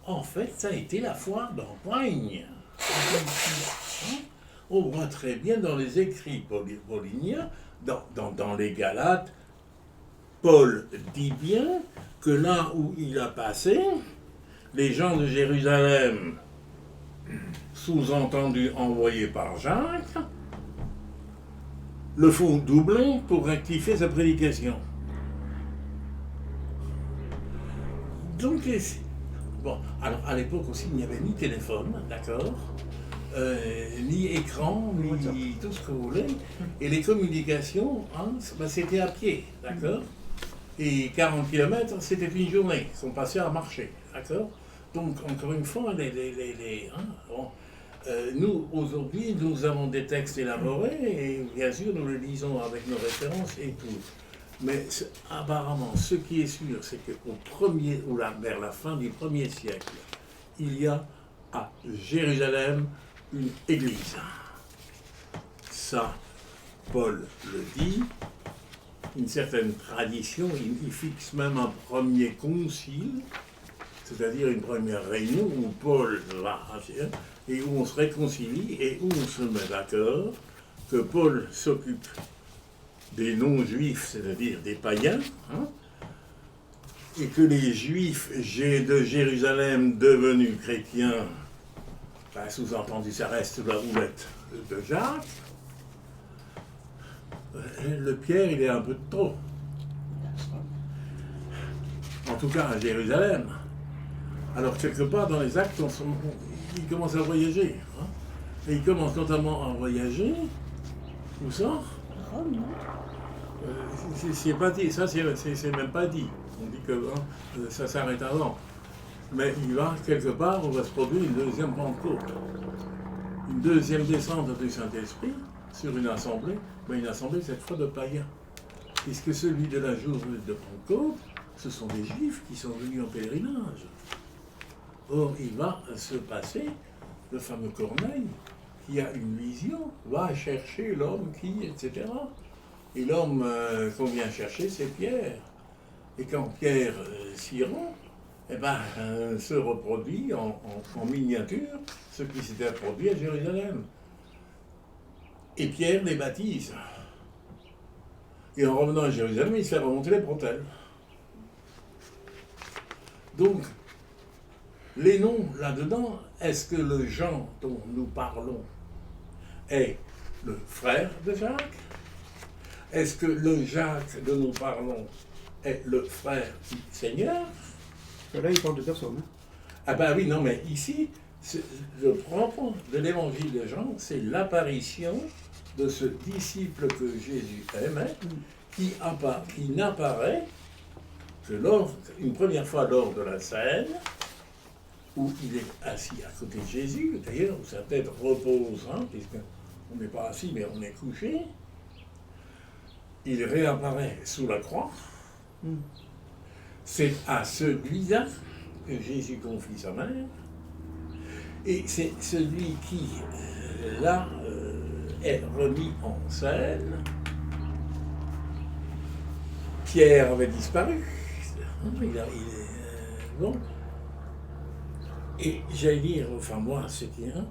en fait, ça a été la foire d'empoigne. Hein, on voit très bien dans les écrits pauliniens, dans les Galates, Paul dit bien que là où il a passé, les gens de Jérusalem, sous-entendu envoyés par Jacques, le font doubler pour rectifier sa prédication. Donc, bon, alors à l'époque aussi, il n'y avait ni téléphone, d'accord, ni écran, ni tout ce que vous voulez, et les communications, hein, ben, c'était à pied, d'accord, et 40 km, c'était une journée, ils sont passés à marcher, d'accord. Donc, encore une fois, bon, nous, aujourd'hui, nous avons des textes élaborés, et bien sûr, nous les lisons avec nos références et tout. Mais apparemment, ce qui est sûr, c'est vers la fin du 1er siècle, il y a à Jérusalem une église. Ça, Paul le dit, une certaine tradition, il fixe même un premier concile, c'est-à-dire une première réunion où Paul va, et où on se réconcilie et où on se met d'accord que Paul s'occupe des non-juifs, c'est-à-dire des païens, hein, et que les juifs de Jérusalem devenus chrétiens, ben, sous-entendu, ça reste la roulette de Jacques, le Pierre, il est un peu de trop. En tout cas, à Jérusalem. Alors, quelque part, dans les actes, il commence à voyager. Hein, et il commence notamment à voyager. Où ça?
Rome, non?
C'est pas dit, ça c'est même pas dit. On dit que hein, ça s'arrête avant. Mais il va, quelque part, on va se produire une deuxième Pentecôte. Une deuxième descente du Saint-Esprit sur une assemblée, mais une assemblée cette fois de païens. Puisque celui de la journée de Pentecôte, ce sont des Juifs qui sont venus en pèlerinage. Or, il va se passer, le fameux Corneille, qui a une vision, va chercher l'homme qui, etc. Et l'homme qu'on vient chercher, c'est Pierre. Et quand Pierre s'y rend, eh ben, se reproduit en miniature ce qui s'était produit à Jérusalem. Et Pierre les baptise. Et en revenant à Jérusalem, il se fait remonter les bretelles. Donc, les noms là-dedans, est-ce que le Jean dont nous parlons est le frère de Jacques? Est-ce que le Jacques dont nous parlons est le frère du Seigneur?
Là, il parle de personne. Hein.
Ah ben oui, non, mais ici, le propre de l'évangile de Jean, c'est l'apparition de ce disciple que Jésus aimait, qui n'apparaît que une première fois lors de la scène, où il est assis à côté de Jésus, d'ailleurs, où sa tête repose, hein, puisqu'on n'est pas assis, mais on est couché. Il réapparaît sous la croix. C'est à celui-là que Jésus confie sa mère. Et c'est celui qui, là, est remis en scène. Pierre avait disparu. Bon. Et j'allais dire, enfin moi, c'est bien,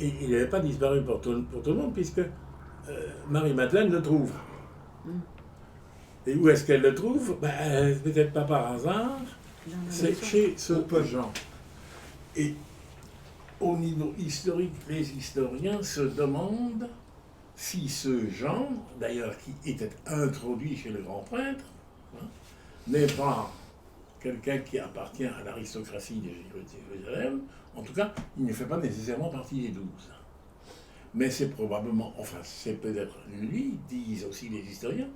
il n'avait pas disparu pour tout le monde, puisque Marie-Madeleine le trouve. Et où est-ce qu'elle le trouve? Ben, peut-être pas par hasard, c'est chez ce Jean. Et au niveau historique, les historiens se demandent si ce Jean, d'ailleurs qui était introduit chez le grand prêtre, hein, n'est pas quelqu'un qui appartient à l'aristocratie de Jérusalem. En tout cas, il ne fait pas nécessairement partie des 12. Mais c'est probablement, enfin c'est peut-être lui, disent aussi les historiens,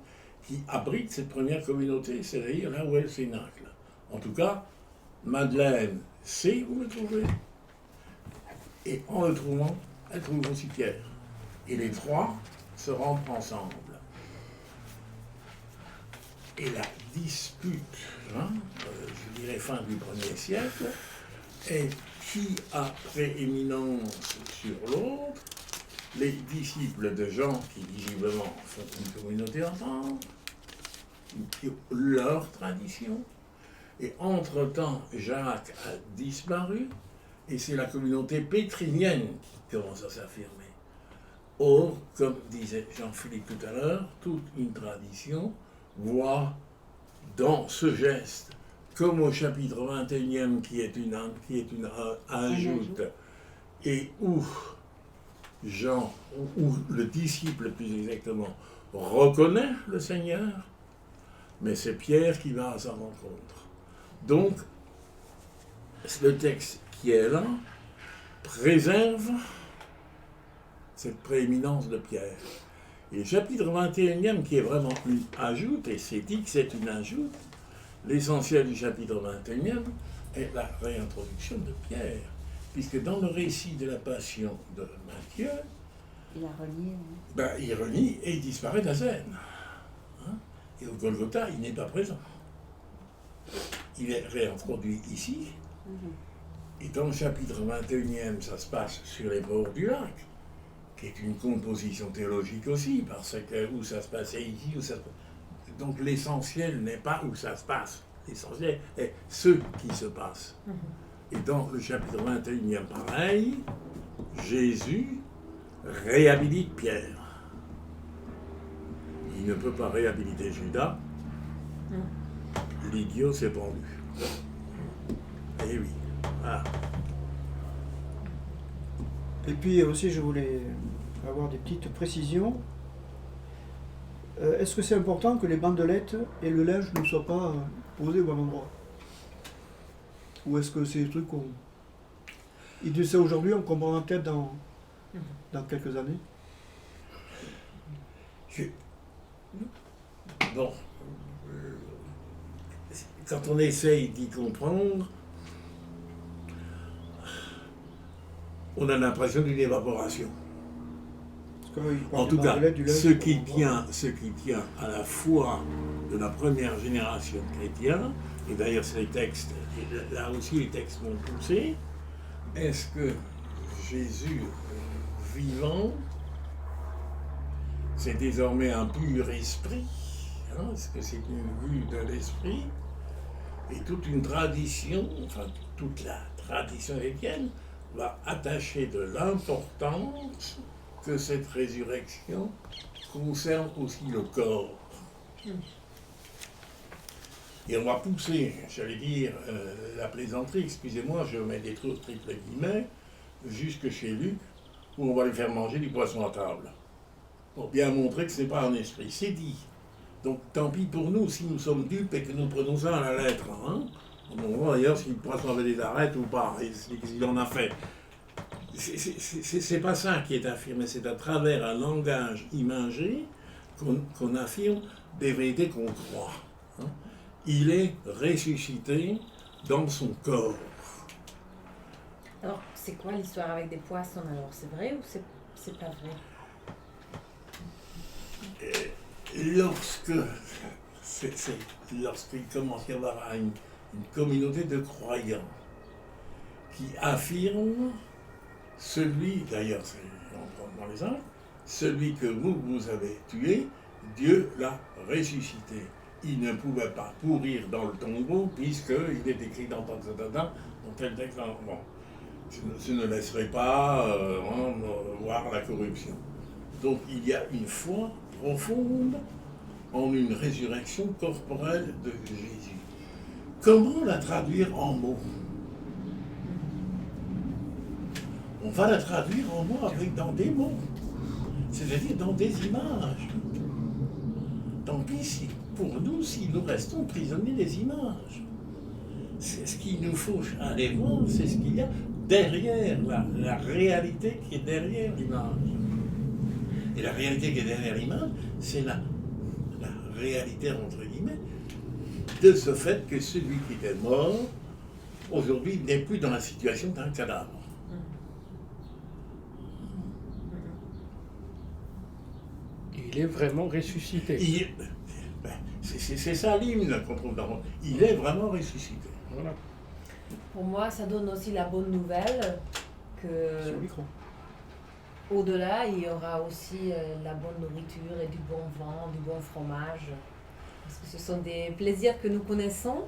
qui abrite cette première communauté, c'est-à-dire là où est le Cénacle. En tout cas, Madeleine sait où le trouver. Et en le trouvant, elle trouve aussi Pierre. Et les trois se rendent ensemble. Et la dispute, je dirais fin du 1er siècle, est qui a prééminence sur l'autre. Les disciples de Jean, qui visiblement font une communauté ensemble, qui ont leur tradition. Et entre-temps, Jacques a disparu, et c'est la communauté pétrinienne qui commence à s'affirmer. Or, comme disait Jean-Philippe tout à l'heure, toute une tradition voit dans ce geste, comme au chapitre 21e, qui est une ajoute, et où Jean, ou le disciple plus exactement, reconnaît le Seigneur, mais c'est Pierre qui va à sa rencontre. Donc, le texte qui est là préserve cette prééminence de Pierre. Et le chapitre 21e, qui est vraiment une ajoute, et c'est dit que c'est une ajoute, l'essentiel du chapitre 21e est la réintroduction de Pierre. Puisque dans le récit de la passion de Matthieu, il renie et il disparaît de la scène. Et au Golgotha, il n'est pas présent. Il est réintroduit ici. Et dans le chapitre 21e, ça se passe sur les bords du lac, qui est une composition théologique aussi, parce que où ça se passait ici, où ça se... Donc l'essentiel n'est pas où ça se passe. L'essentiel est ce qui se passe. Et dans le chapitre 21e, pareil, Jésus réhabilite Pierre. Il ne peut pas réhabiliter Judas. L'idiot s'est pendu. Eh oui. Voilà.
Et puis aussi, je voulais avoir des petites précisions. Est-ce que c'est important que les bandelettes et le linge ne soient pas posés au bon endroit? Ou est-ce que c'est des trucs qu'on... Ils disent ça aujourd'hui, on comprendra peut-être dans quelques années.
Bon. Quand on essaye d'y comprendre, on a l'impression d'une évaporation. En tout cas, ce qui tient à la foi de la première génération chrétienne, et d'ailleurs c'est les textes, et là aussi les textes m'ont poussé, est-ce que Jésus vivant, c'est désormais un pur esprit, est-ce que c'est une vue de l'esprit, et toute une tradition, enfin toute la tradition chrétienne, va attacher de l'importance que cette résurrection concerne aussi le corps. Et on va pousser, j'allais dire, la plaisanterie, excusez-moi, je mets des triple guillemets, jusque chez Luc, où on va lui faire manger du poisson à table. Pour bien montrer que ce n'est pas un esprit. C'est dit. Donc tant pis pour nous si nous sommes dupes et que nous prenons ça à la lettre. On va d'ailleurs si le poisson avait des arêtes ou pas, et s'il en a fait. C'est pas ça qui est affirmé, c'est à travers un langage imagé qu'on affirme des vérités qu'on croit. Il est ressuscité dans son corps.
Alors, c'est quoi l'histoire avec des poissons alors? C'est vrai ou c'est pas vrai?
Lorsqu'il commence à y avoir une communauté de croyants qui affirme celui, d'ailleurs, on dans les uns, celui que vous avez tué, Dieu l'a ressuscité. Il ne pouvait pas pourrir dans le tombeau, puisqu'il est écrit dans tel texte. Bon, je ne laisserai pas voir la corruption. Donc il y a une foi profonde en une résurrection corporelle de Jésus. Comment la traduire en mots? On va la traduire en mots dans des mots, c'est-à-dire dans des images. Tant pis pour nous si nous restons prisonniers des images. c'est ce qu'il nous faut aller voir, c'est ce qu'il y a derrière, la réalité qui est derrière l'image. Et la réalité qui est derrière l'image, c'est la réalité, entre guillemets, de ce fait que celui qui était mort, aujourd'hui, n'est plus dans la situation d'un cadavre.
Il est vraiment ressuscité.
C'est ça l'hymne qu'on trouve dans le... Il est vraiment ressuscité.
Voilà.
Pour moi, ça donne aussi la bonne nouvelle que
Sur le micro.
au-delà, il y aura aussi la bonne nourriture et du bon vin, du bon fromage. Parce que ce sont des plaisirs que nous connaissons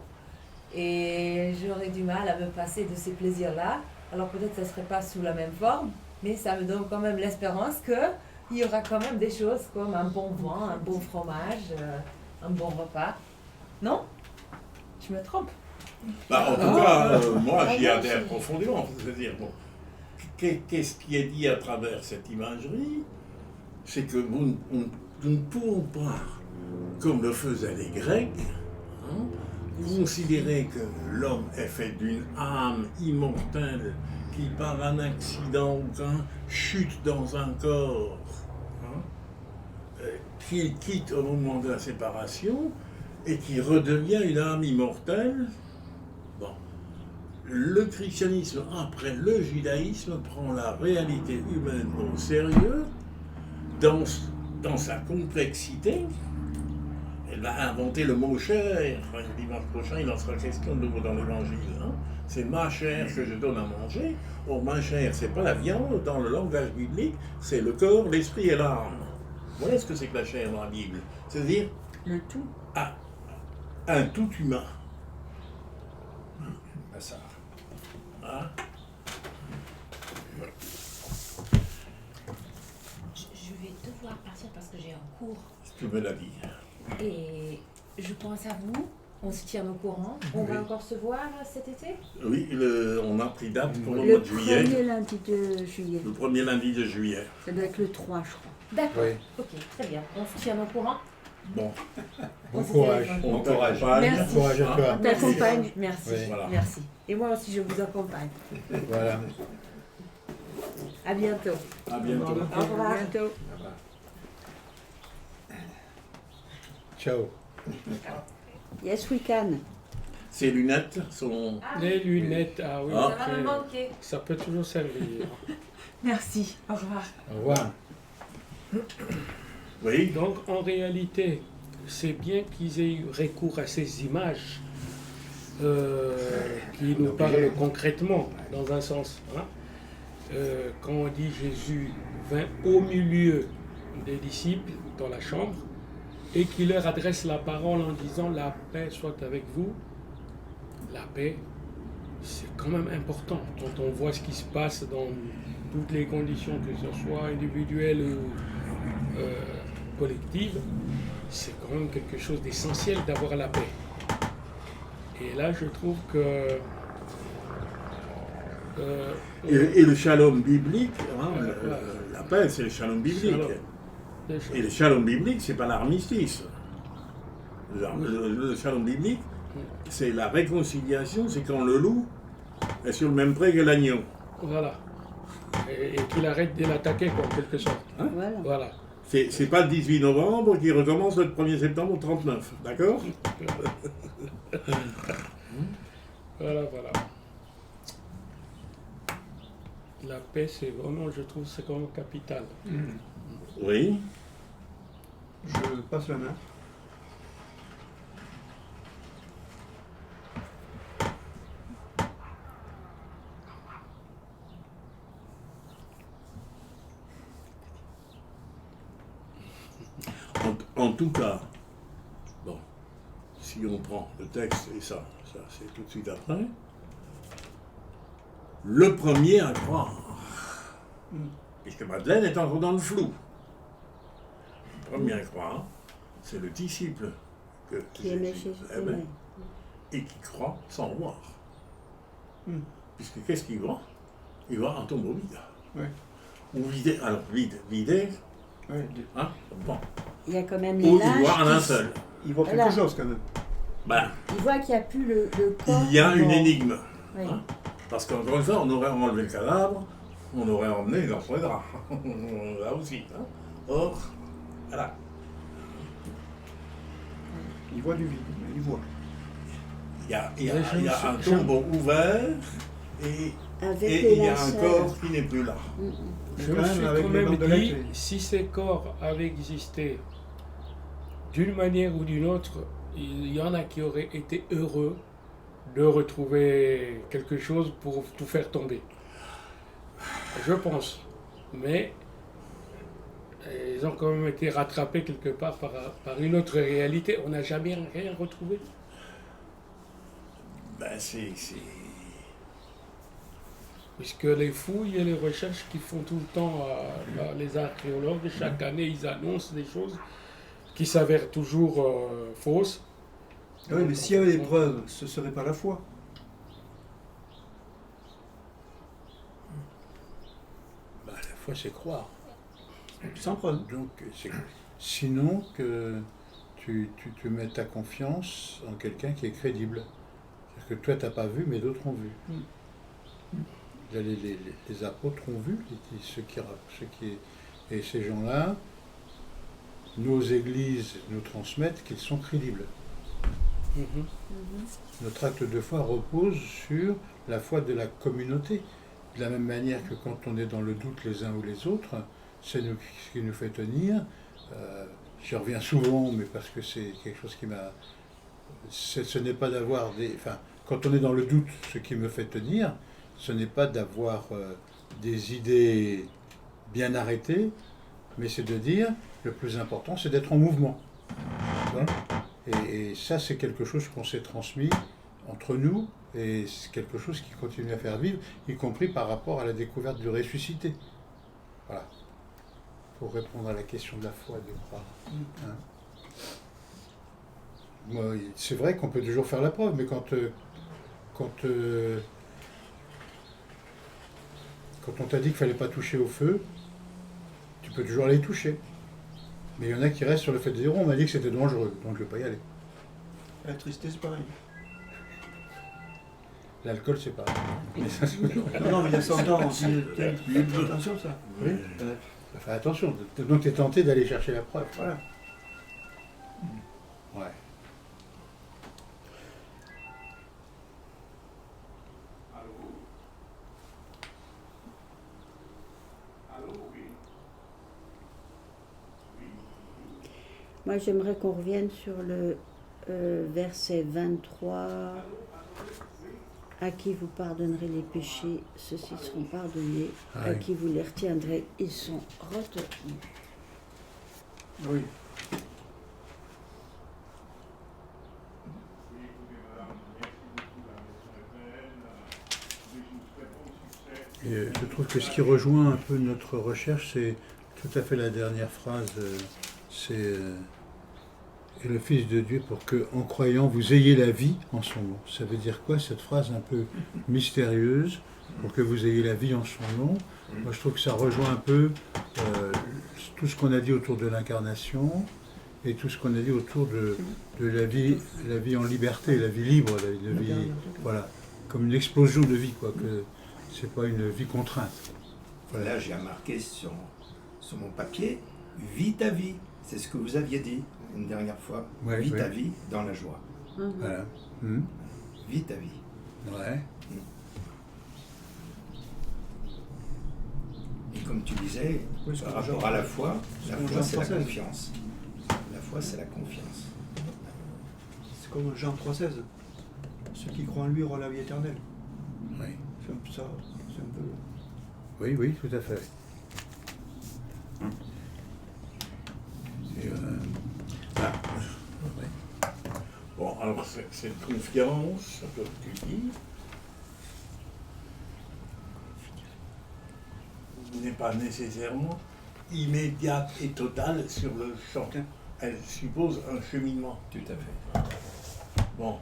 et j'aurais du mal à me passer de ces plaisirs-là. Alors peut-être que ça ne serait pas sous la même forme, mais ça me donne quand même l'espérance qu'il y aura quand même des choses comme un bon vin, un bon fromage, un bon repas. Non? Je me trompe.
En tout cas, moi j'y adhère profondément. C'est-à-dire, bon, qu'est-ce qui est dit à travers cette imagerie? C'est que nous ne pouvons pas, comme le faisaient les Grecs, considérer que l'homme est fait d'une âme immortelle qui, par un accident aucun, chute dans un corps, qu'il quitte au moment de la séparation et qui redevient une âme immortelle. Bon. Le christianisme, après le judaïsme, prend la réalité humaine au sérieux, dans sa complexité. Elle va inventer le mot chair. Enfin, le dimanche prochain, il en sera question de nouveau dans l'évangile. C'est ma chair que je donne à manger. Or, ma chair, c'est pas la viande. Dans le langage biblique, c'est le corps, l'esprit et l'âme. Voilà ce que c'est que la chair dans la Bible. C'est-à-dire
Le tout.
Un tout humain.
Ça.
Je vais devoir partir parce que j'ai un cours.
Tu me l'as dit.
Et je pense à vous. On se tient au courant. On va encore se voir cet été?
Oui, on a pris date pour le
Le
mois de juillet.
premier lundi de juillet.
Le premier lundi de juillet.
Ça doit être le 3, je crois.
D'accord.
Oui.
Ok, très bien. On se tient au courant.
Bon,
Bon
On se
courage.
téléphone.
on t'encourage.
Merci.
Bon courage à toi.
On t'accompagne.
Merci.
Oui.
Voilà.
Merci.
Et moi aussi, je vous accompagne.
Voilà.
À bientôt.
À bientôt.
Au revoir.
À bientôt.
Ciao.
Yes, we can.
Ces lunettes sont...
Les lunettes, ah oui,
Ah.
Ça va me manquer.
ça peut toujours servir.
Merci. Au revoir.
Au revoir.
Oui,
Donc en réalité, c'est bien qu'ils aient eu recours à ces images qui nous parlent concrètement, dans un sens. Quand on dit Jésus vint au milieu des disciples dans la chambre et qui leur adresse la parole en disant la paix soit avec vous. La paix, c'est quand même important quand on voit ce qui se passe dans toutes les conditions, que ce soit individuelles ou collectives. C'est quand même quelque chose d'essentiel d'avoir la paix. Et là, je trouve que
et le shalom biblique,
voilà.
la paix, c'est le shalom biblique.
Shalom.
Et le shalom biblique, c'est pas l'armistice. Le shalom biblique, c'est la réconciliation, c'est quand le loup est sur le même pré que l'agneau.
Voilà. Et qu'il arrête de l'attaquer, quoi, en quelque sorte.
Voilà.
Voilà.
C'est pas le 18 novembre qui recommence le 1er septembre 39, d'accord?
Voilà, voilà. La paix, c'est vraiment, je trouve, c'est vraiment capital.
Oui.
Je passe la main.
En tout cas, bon, si on prend le texte, et ça c'est tout de suite après, le premier à croire, puisque Madeleine est encore dans le flou, le premier à croire, c'est le disciple
Qui aimait Jésus.
aimait et qui croit sans voir. Puisque qu'est-ce qu'il voit? Il voit un tombeau vide.
Ouais.
Ou vidé, alors vidé,
Ouais.
hein, bon.
Il y a quand même
Ou
les
il
linges.
voit un
qui-
linceul.
Il voit quelque
Voilà.
chose quand même.
Ben,
Il voit qu'il n'y a plus le corps.
il y a une
mort.
énigme.
Oui.
Hein, parce qu'encore une fois, on aurait enlevé le cadavre, on aurait emmené dans son drap. Là aussi. Hein. Or, voilà.
Il voit du vide, mais il voit.
Il y a
Mais je me
un
suis-
tombeau ouvert et
Avec
et
les
il y a un
lacets.
corps qui n'est plus là.
Je
Quand
me
même,
suis
avec
quand
les
même
bandelettes
dit,
et-
si ces corps avaient existé d'une manière ou d'une autre, il y en a qui auraient été heureux de retrouver quelque chose pour tout faire tomber. Je pense. Mais ils ont quand même été rattrapés quelque part par une autre réalité. On n'a jamais rien retrouvé.
Ben, c'est...
Puisque les fouilles et les recherches qu'ils font tout le temps, les archéologues, chaque année, ils annoncent des choses qui s'avèrent toujours fausses.
Ah oui, mais s'il y avait des preuves, ce ne serait pas la foi.
Bah, la foi, c'est croire.
Sans preuve.
Donc, sinon que tu mets ta confiance en quelqu'un qui est crédible. C'est-à-dire que toi, tu n'as pas vu, mais d'autres ont vu. Là, les apôtres ont vu, et ces gens-là, nos églises nous transmettent qu'ils sont crédibles.
Mhm.
Notre acte de foi repose sur la foi de la communauté. De la même manière que quand on est dans le doute les uns ou les autres, c'est ce qui nous fait tenir. J'y reviens souvent, mais parce que c'est quelque chose qui m'a... Ce n'est pas d'avoir des... Enfin, quand on est dans le doute, ce qui me fait tenir, ce n'est pas d'avoir des idées bien arrêtées, mais c'est de dire, le plus important, c'est d'être en mouvement. Tu vois ? Et ça, c'est quelque chose qu'on s'est transmis entre nous, et c'est quelque chose qui continue à faire vivre, y compris par rapport à la découverte du ressuscité. Voilà. Pour répondre à la question de la foi et de croire. Hein. Moi, c'est vrai qu'on peut toujours faire la preuve, mais quand on t'a dit qu'il ne fallait pas toucher au feu, tu peux toujours aller y toucher. Mais il y en a qui restent sur le fait de dire, on m'a dit que c'était dangereux, donc je ne vais pas y aller.
La tristesse, c'est pareil.
L'alcool, c'est pareil. Mais ça,
Non, mais il y a 100 ans, on dit, tiens, attention ça.
oui. Faut faire attention. Donc tu es tenté d'aller chercher la preuve.
Voilà.
Ouais.
Moi, j'aimerais qu'on revienne sur le verset 23. À qui vous pardonnerez les péchés, ceux-ci seront pardonnés. À
Ouais.
qui vous les retiendrez, ils sont retenus.
Oui.
Et je trouve que ce qui rejoint un peu notre recherche, c'est tout à fait la dernière phrase, c'est « Et le Fils de Dieu pour que, en croyant, vous ayez la vie en son nom ». Ça veut dire quoi, cette phrase un peu mystérieuse, pour que vous ayez la vie en son nom? Moi, je trouve que ça rejoint un peu tout ce qu'on a dit autour de l'incarnation et tout ce qu'on a dit autour de la vie en liberté, la vie libre, la vie, voilà, comme une explosion de vie, quoi, que c'est pas une vie contrainte. Voilà.
Là, j'ai remarqué sur mon papier, vis ta vie. C'est ce que vous aviez dit une dernière fois.
Ouais,
vis
ouais.
ta vie dans la joie.
Voilà.
Vis ta vie.
Ouais.
Et comme tu disais,
Oui, ce
par
que
rapport
Jean-
à la foi
ce que
c'est
Jean
la
3,16.
confiance. La foi, c'est la confiance.
C'est comme Jean 3,16. Ceux qui croient en lui auront la vie éternelle.
Oui.
C'est un peu ça. C'est un peu...
Oui, oui, tout à fait. Et,
Ah.
ouais.
Bon, alors cette confiance, comme tu dis, n'est pas nécessairement immédiate et totale sur le champ. Elle suppose un cheminement.
Tout à fait.
Bon.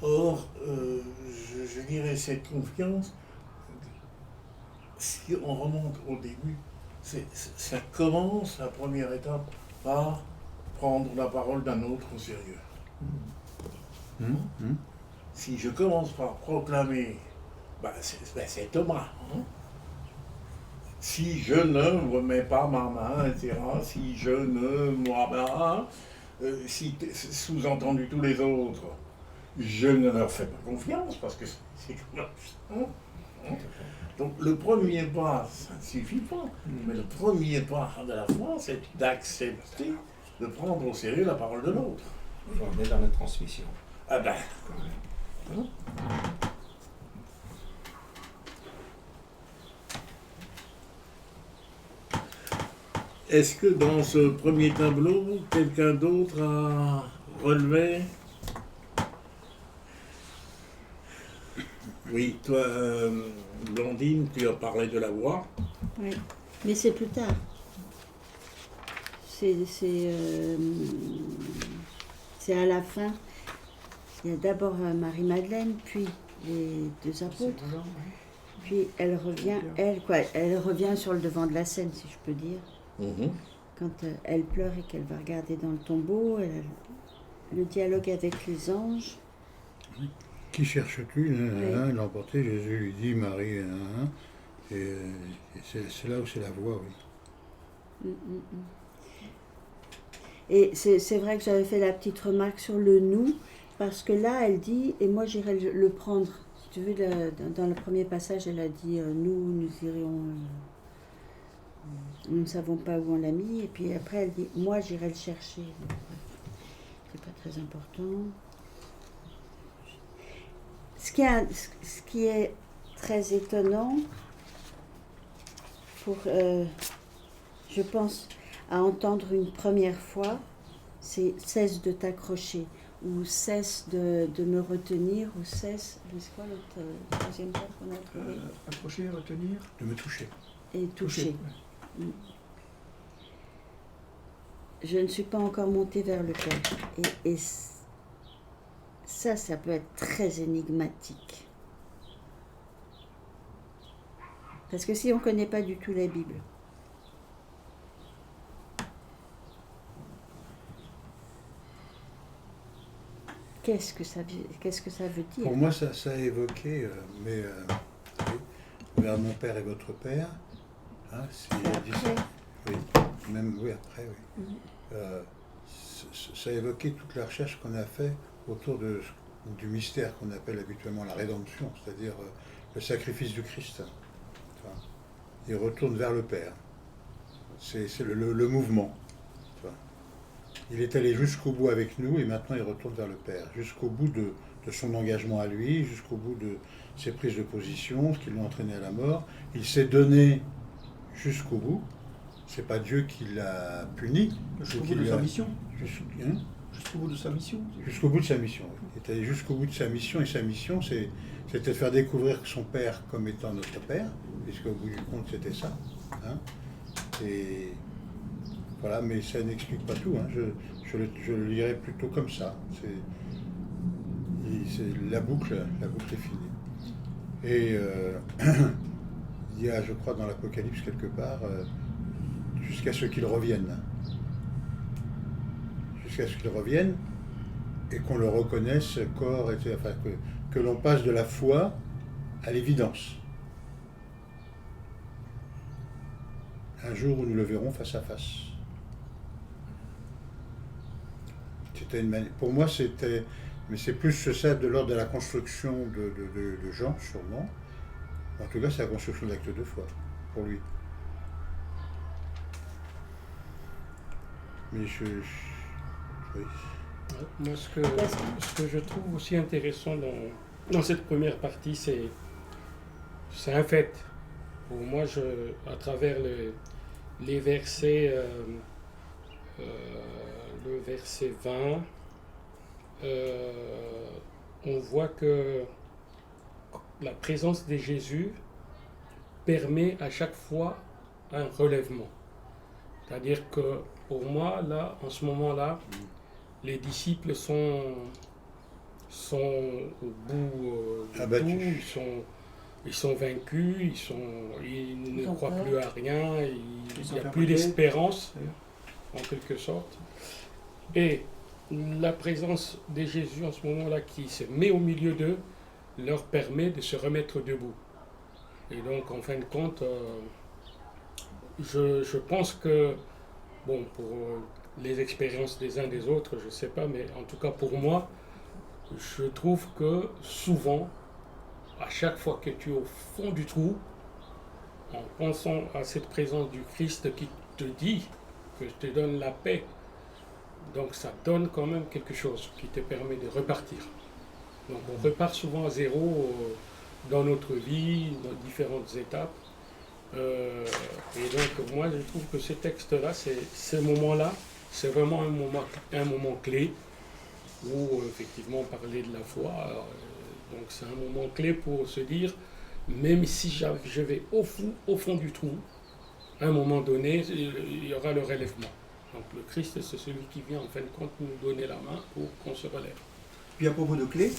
Or, je dirais cette confiance, si on remonte au début, ça commence, la première étape, par prendre la parole d'un autre au sérieux. Si je commence par proclamer, c'est Thomas. Hein. Si je ne remets pas ma main, etc., si je ne, moi, si sous-entendu tous les autres, je ne leur fais pas confiance, parce que c'est comme ça. Donc le premier pas, ça ne suffit pas. Mais le premier pas de la foi, c'est d'accepter de prendre au sérieux la parole de l'autre.
On est dans la transmission.
Ah ben. Est-ce que dans ce premier tableau, quelqu'un d'autre a relevé? Oui, toi, Blondine, tu as parlé de la voix.
Oui, mais c'est plus tard. C'est à la fin. Il y a d'abord Marie-Madeleine, puis les deux apôtres. Puis elle revient sur le devant de la scène, si je peux dire. Quand elle pleure et qu'elle va regarder dans le tombeau, elle a le dialogue avec les anges.
Qui cherches-tu? Elle l'a emporté, Jésus lui dit, Marie, et c'est là où c'est la voix, oui.
Et c'est vrai que j'avais fait la petite remarque sur le nous, parce que là, elle dit, et moi j'irai le prendre. Si tu veux, dans le premier passage, elle a dit, nous irions, nous ne savons pas où on l'a mis, et puis après elle dit, moi j'irai le chercher. C'est pas très important. Ce qui est très étonnant, pour, je pense, à entendre une première fois, c'est cesse de t'accrocher, ou cesse de me retenir, ou cesse, c'est quoi le troisième terme qu'on a trouvé?
Accrocher, retenir.
De me toucher.
Et toucher. Je ne suis pas encore montée vers le Père. Et ça peut être très énigmatique. Parce que si on ne connaît pas du tout la Bible, qu'est-ce que ça veut dire?
Pour moi, ça a évoqué, vers mon Père et votre Père. Hein,
Après.
Oui, même après, oui. Ça a évoqué toute la recherche qu'on a fait autour du mystère qu'on appelle habituellement la rédemption, c'est-à-dire le sacrifice du Christ. Enfin, il retourne vers le Père. C'est le mouvement. Enfin, il est allé jusqu'au bout avec nous et maintenant il retourne vers le Père, jusqu'au bout de son engagement à lui, jusqu'au bout de ses prises de position, ce qui l'a entraîné à la mort. Il s'est donné jusqu'au bout. C'est pas Dieu qui l'a puni.
Jusqu'au bout de sa mission.
Jusqu'au
bout de sa mission.
Jusqu'au bout de sa mission. Oui. Il est allé jusqu'au bout de sa mission, et sa mission, c'était de faire découvrir son Père comme étant notre Père, puisqu'au bout du compte, c'était ça. Hein. Et voilà, mais ça n'explique pas tout. Hein. Je le lirais plutôt comme ça. La boucle est finie. Et il y a, je crois, dans l'Apocalypse quelque part, jusqu'à ce qu'il revienne. Jusqu'à ce qu'il revienne et qu'on le reconnaisse corps, enfin, que l'on passe de la foi à l'évidence. Un jour où nous le verrons face à face. Pour moi, c'était... Mais c'est plus ça de l'ordre de la construction de Jean, sûrement. En tout cas, c'est la construction d'acte de foi, pour lui. Mais oui.
Moi, ce que je trouve aussi intéressant dans cette première partie, c'est un fait. Pour moi, à travers les versets, le verset 20, on voit que la présence de Jésus permet à chaque fois un relèvement. C'est-à-dire que pour moi, là, en ce moment-là, les disciples sont au bout de tout, ils sont vaincus, ils ne croient plus à rien, il n'y a plus d'espérance, en quelque sorte. Et la présence de Jésus en ce moment-là qui se met au milieu d'eux leur permet de se remettre debout. Et donc, en fin de compte, je pense que, bon, pour les expériences des uns des autres, je ne sais pas, mais en tout cas pour moi, je trouve que souvent, à chaque fois que tu es au fond du trou, en pensant à cette présence du Christ qui te dit que je te donne la paix, donc ça donne quand même quelque chose qui te permet de repartir. Donc on repart souvent à zéro dans notre vie, dans différentes étapes. Et donc moi je trouve que ces textes-là, ces moments-là, c'est vraiment un moment clé où effectivement parler de la foi. Donc c'est un moment clé pour se dire, même si je vais au fond du trou, à un moment donné, il y aura le relèvement. Donc le Christ, c'est celui qui vient en fin de compte nous donner la main pour qu'on se relève.
Puis à propos de clé,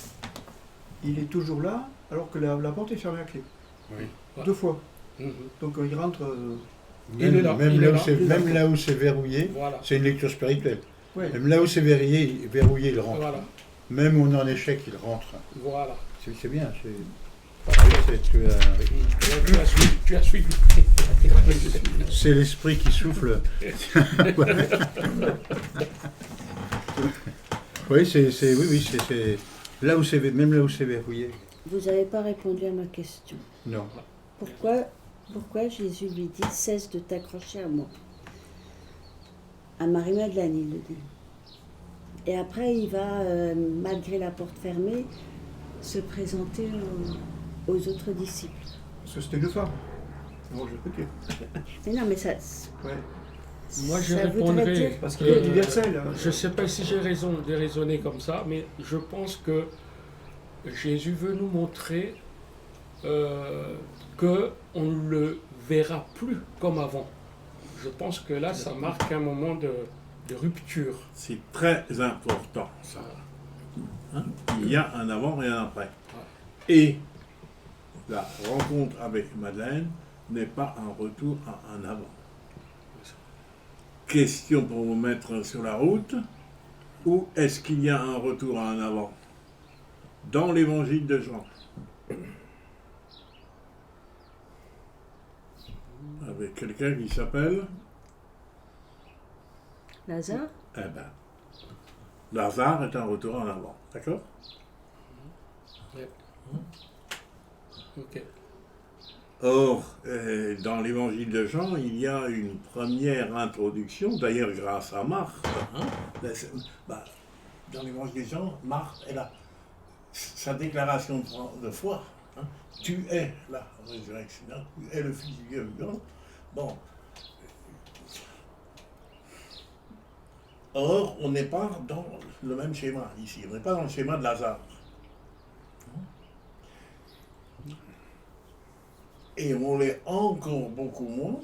il est toujours là alors que la porte est fermée à clé.
Oui.
2 fois.
Mhm.
Donc il rentre.
Il est là,
Même là où c'est verrouillé,
Voilà.
c'est une lecture spirituelle.
Ouais.
Même là où c'est verrouillé, il rentre.
Voilà.
Même où on est en échec, il rentre.
Voilà.
C'est bien.
Tu as suivi.
C'est l'esprit qui souffle. Oui, c'est là où c'est même là où c'est verrouillé.
Vous n'avez pas répondu à ma question.
Non.
Pourquoi Jésus lui dit « cesse de t'accrocher à moi » ? À Marie-Madeleine, il le dit. Et après, il va, malgré la porte fermée, se présenter aux autres disciples.
Parce que c'était une femme. Non, je peux dire.
Mais non, mais ça...
Ouais.
Moi, je
ça voudrait
répondrais.
dire
Parce qu'il y a universel. Hein.
Je ne sais pas si j'ai raison de raisonner comme ça, mais je pense que Jésus veut nous montrer qu'on ne le verra plus comme avant. Je pense que là, ça marque un moment de rupture.
C'est très important, ça. Hein? Il y a un avant et un après. Et la rencontre avec Madeleine n'est pas un retour à un avant. Question pour vous mettre sur la route, où est-ce qu'il y a un retour à un avant? Dans l'évangile de Jean. Avec quelqu'un qui s'appelle
Lazare ?
Eh ben, Lazare est un retour en avant, d'accord?
Ok.
Or, dans l'évangile de Jean, il y a une première introduction, d'ailleurs grâce à Marthe. Hein? Dans l'évangile de Jean, Marthe, elle a sa déclaration de foi. Hein? Tu es la résurrection, tu es le Fils du Dieu vivant. Bon. Or, on n'est pas dans le même schéma ici, on n'est pas dans le schéma de Lazare. Et on l'est encore beaucoup moins,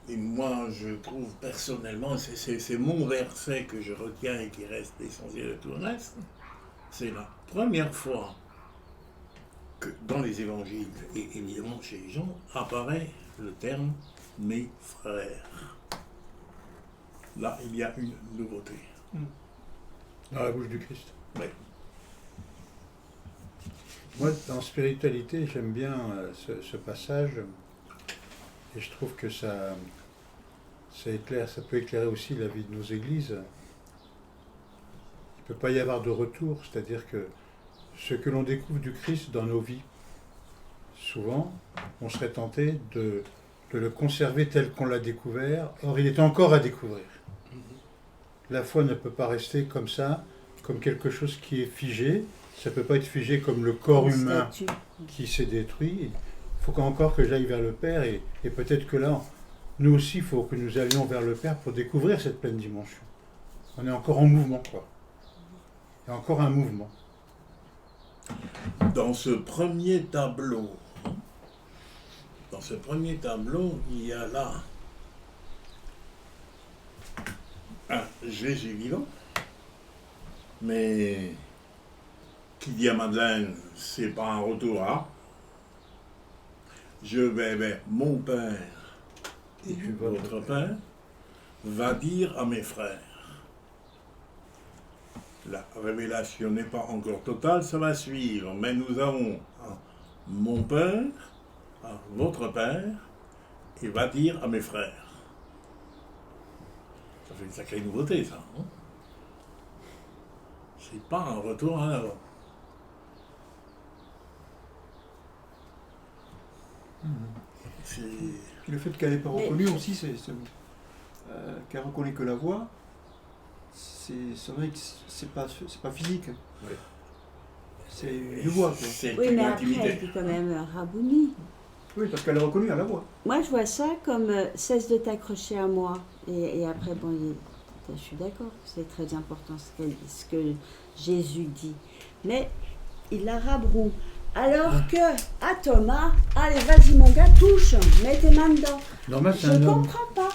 et moi je trouve personnellement, c'est mon verset que je retiens et qui reste l'essentiel de tout le reste, c'est la première fois que dans les évangiles, et évidemment chez Jean, apparaît le terme « mes frères ». Là, il y a une nouveauté.
Dans la bouche du Christ.
Oui.
Moi, en spiritualité, j'aime bien ce passage et je trouve que ça éclaire, ça peut éclairer aussi la vie de nos églises. Il ne peut pas y avoir de retour, c'est-à-dire que ce que l'on découvre du Christ dans nos vies, souvent, on serait tenté de le conserver tel qu'on l'a découvert, or il est encore à découvrir. La foi ne peut pas rester comme ça, comme quelque chose qui est figé. Ça ne peut pas être figé comme le corps humain qui s'est détruit. Il faut encore que j'aille vers le Père et peut-être que là, nous aussi, il faut que nous allions vers le Père pour découvrir cette pleine dimension. On est encore en mouvement, quoi. Il y a encore un mouvement.
Dans ce premier tableau, il y a là un Jésus vivant, mais qui dit à Madeleine, c'est pas un retour à je vais vers mon Père et votre Père, va dire à mes frères. La révélation n'est pas encore totale, ça va suivre. Mais nous avons mon père, votre père, et va dire à mes frères. Ça fait une sacrée nouveauté, ça. Hein? C'est pas un retour en avant. C'est...
Puis le fait qu'elle n'ait pas reconnu aussi, qu'elle reconnaît que la voix, c'est vrai que c'est pas physique.
Oui.
C'est une voix, quoi.
C'est
Oui,
une
mais après,
intimité.
elle dit quand même Rabouni.
Oui, parce qu'elle a reconnu à la voix.
Moi, je vois ça comme cesse de t'accrocher à moi. Et après, bon, je suis d'accord, c'est très important ce que Jésus dit. Mais il la rabrou. Alors que, à Thomas, allez, vas-y mon gars, touche, mets tes mains dedans.
Normal, c'est
Je
un homme.
comprends pas.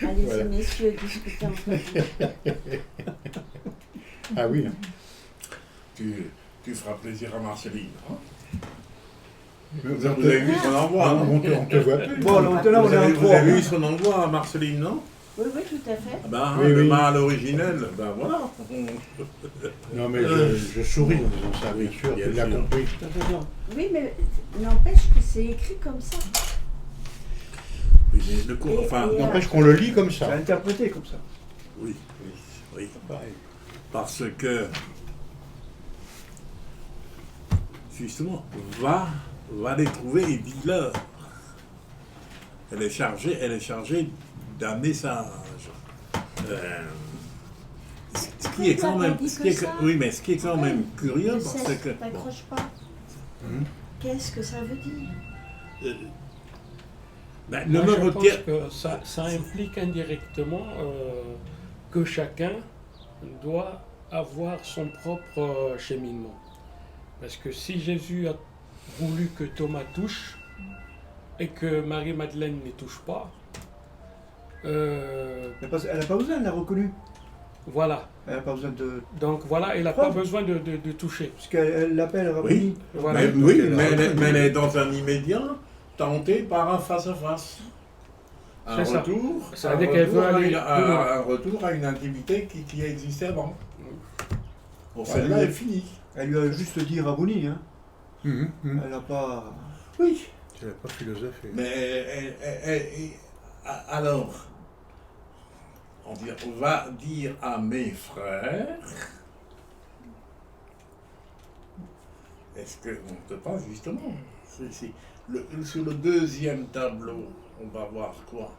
Allez-y,
Voilà.
messieurs, discutez entre vous.
Ah oui.
Tu feras plaisir à Marceline. Hein?
Vous
Vous avez vu son envoi, non?
on te voit plus.
Bon, alors là, on est en
Vous
trois.
avez vu son envoi à Marceline, non?
Oui, oui, tout à fait.
Ah ben,
Oui,
le
oui.
mâle originel, ben voilà.
Non, mais je souris en disant ça, bien sûr.
bien
Tu l'as
sûr.
compris.
T'as raison.
Oui, mais n'empêche que c'est écrit comme ça.
Oui, mais le cours, enfin,
Et,
N'empêche qu'on le lit comme
C'est
ça.
interprété comme ça.
oui, oui.
Pareil.
Parce que, justement, va les trouver et dis-leur. Elle est chargée d'un message. Ce qui est quand même, oui, mais ce qui est quand même curieux,
Ne
parce
cesse,
que, bon,
t'accroches pas.
Mhm.
Qu'est-ce que ça veut dire?
ben, ne
Moi,
me
je pense
retiens,
que ça implique indirectement que chacun doit avoir son propre cheminement. Parce que si Jésus a voulu que Thomas touche et que Marie-Madeleine ne touche pas,
Elle n'a pas besoin, elle l'a reconnu.
voilà.
Elle n'a pas besoin de.
Donc voilà, il n'a pas besoin de toucher.
Parce qu'elle l'appelle Rabouni.
Voilà.
mais,
donc
oui,
elle a
mais
reconnu.
elle est dans un immédiat tentée par un face-à-ce. Un
C'est ça.
retour,
Ça veut dire qu'elle veut aller plus loin.
un retour à une intimité qui existait avant. Bon, celle-là est finie.
Elle lui a juste dit Rabouni, hein.
Mhm, mhm.
Elle n'a pas.
Oui.
Tu l'as pas philosophé.
Mais alors, on va dire à mes frères, est-ce qu'on ne peut pas justement, sur le deuxième tableau, on va voir quoi?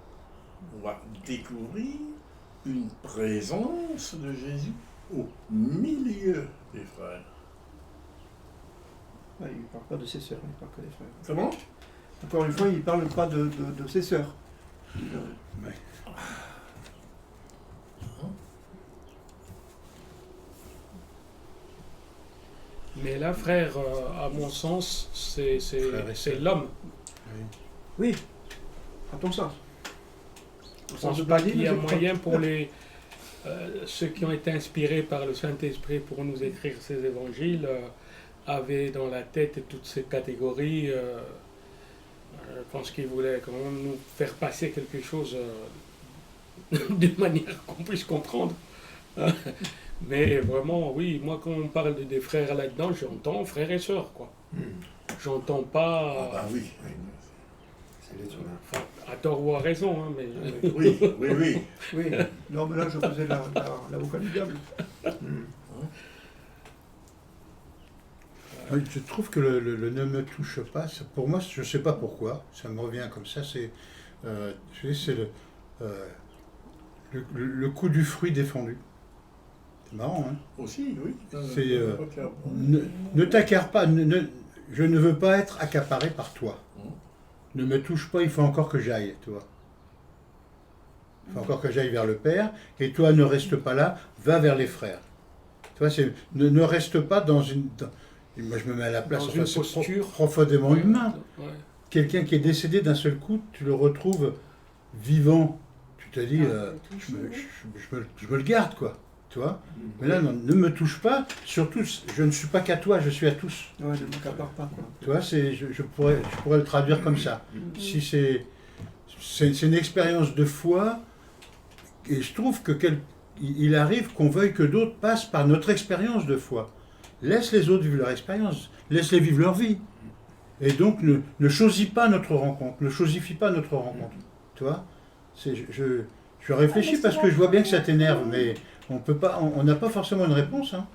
On va découvrir une présence de Jésus au milieu des frères.
Ouais, il ne parle pas de ses sœurs, il ne parle que des frères.
Comment?
Encore une fois, il ne parle pas de ses sœurs.
Mais là, frère, à mon sens, c'est
Frère et sœur.
l'homme.
Oui, à ton sens. Au
Je
sens
pense
de
pas
Bladine,
qu'il y a
je-
moyen pour ceux qui ont été inspirés par le Saint-Esprit pour nous écrire ces évangiles avaient dans la tête toutes ces catégories. Je pense qu'ils voulaient quand même nous faire passer quelque chose d'une manière qu'on puisse comprendre. Mais vraiment, oui, moi quand on parle des frères là-dedans, j'entends frères et sœurs, quoi. J'entends pas,
Ah bah oui,
C'est l'être humain.
enfin, à tort ou à raison, hein, mais
oui, oui, oui.
Oui, non, mais là, je faisais l'avocat du diable.
Oui, je trouve que le ne me touche pas, pour moi, je ne sais pas pourquoi, ça me revient comme ça, c'est le coup du fruit défendu. C'est marrant, hein?
Aussi, oui.
C'est, ne t'accapare pas, je ne veux pas être accaparé par toi. Ne me touche pas, il faut encore que j'aille, tu vois. Il faut encore que j'aille vers le Père, et toi ne reste pas là, va vers les frères. Tu vois, ne reste pas dans une... moi je me mets à la place,
Dans
enfin,
une
c'est
posture.
profondément humain.
Ouais.
Quelqu'un qui est décédé d'un seul coup, tu le retrouves vivant. Tu te dis, je me le garde, quoi. Tu vois? Mais là, non, ne me touche pas. Surtout, je ne suis pas qu'à toi, je suis à tous.
Ouais, ne m'accapare pas, quoi.
Tu vois, je pourrais le traduire comme ça. Si c'est c'est une expérience de foi, et je trouve que il arrive qu'on veuille que d'autres passent par notre expérience de foi. Laisse les autres vivre leur expérience, laisse-les vivre leur vie. Et donc ne choisis pas notre rencontre, ne choisifie pas notre rencontre. Tu vois, je réfléchis parce que je vois bien que ça t'énerve, mais on n'a pas forcément une réponse. Hein.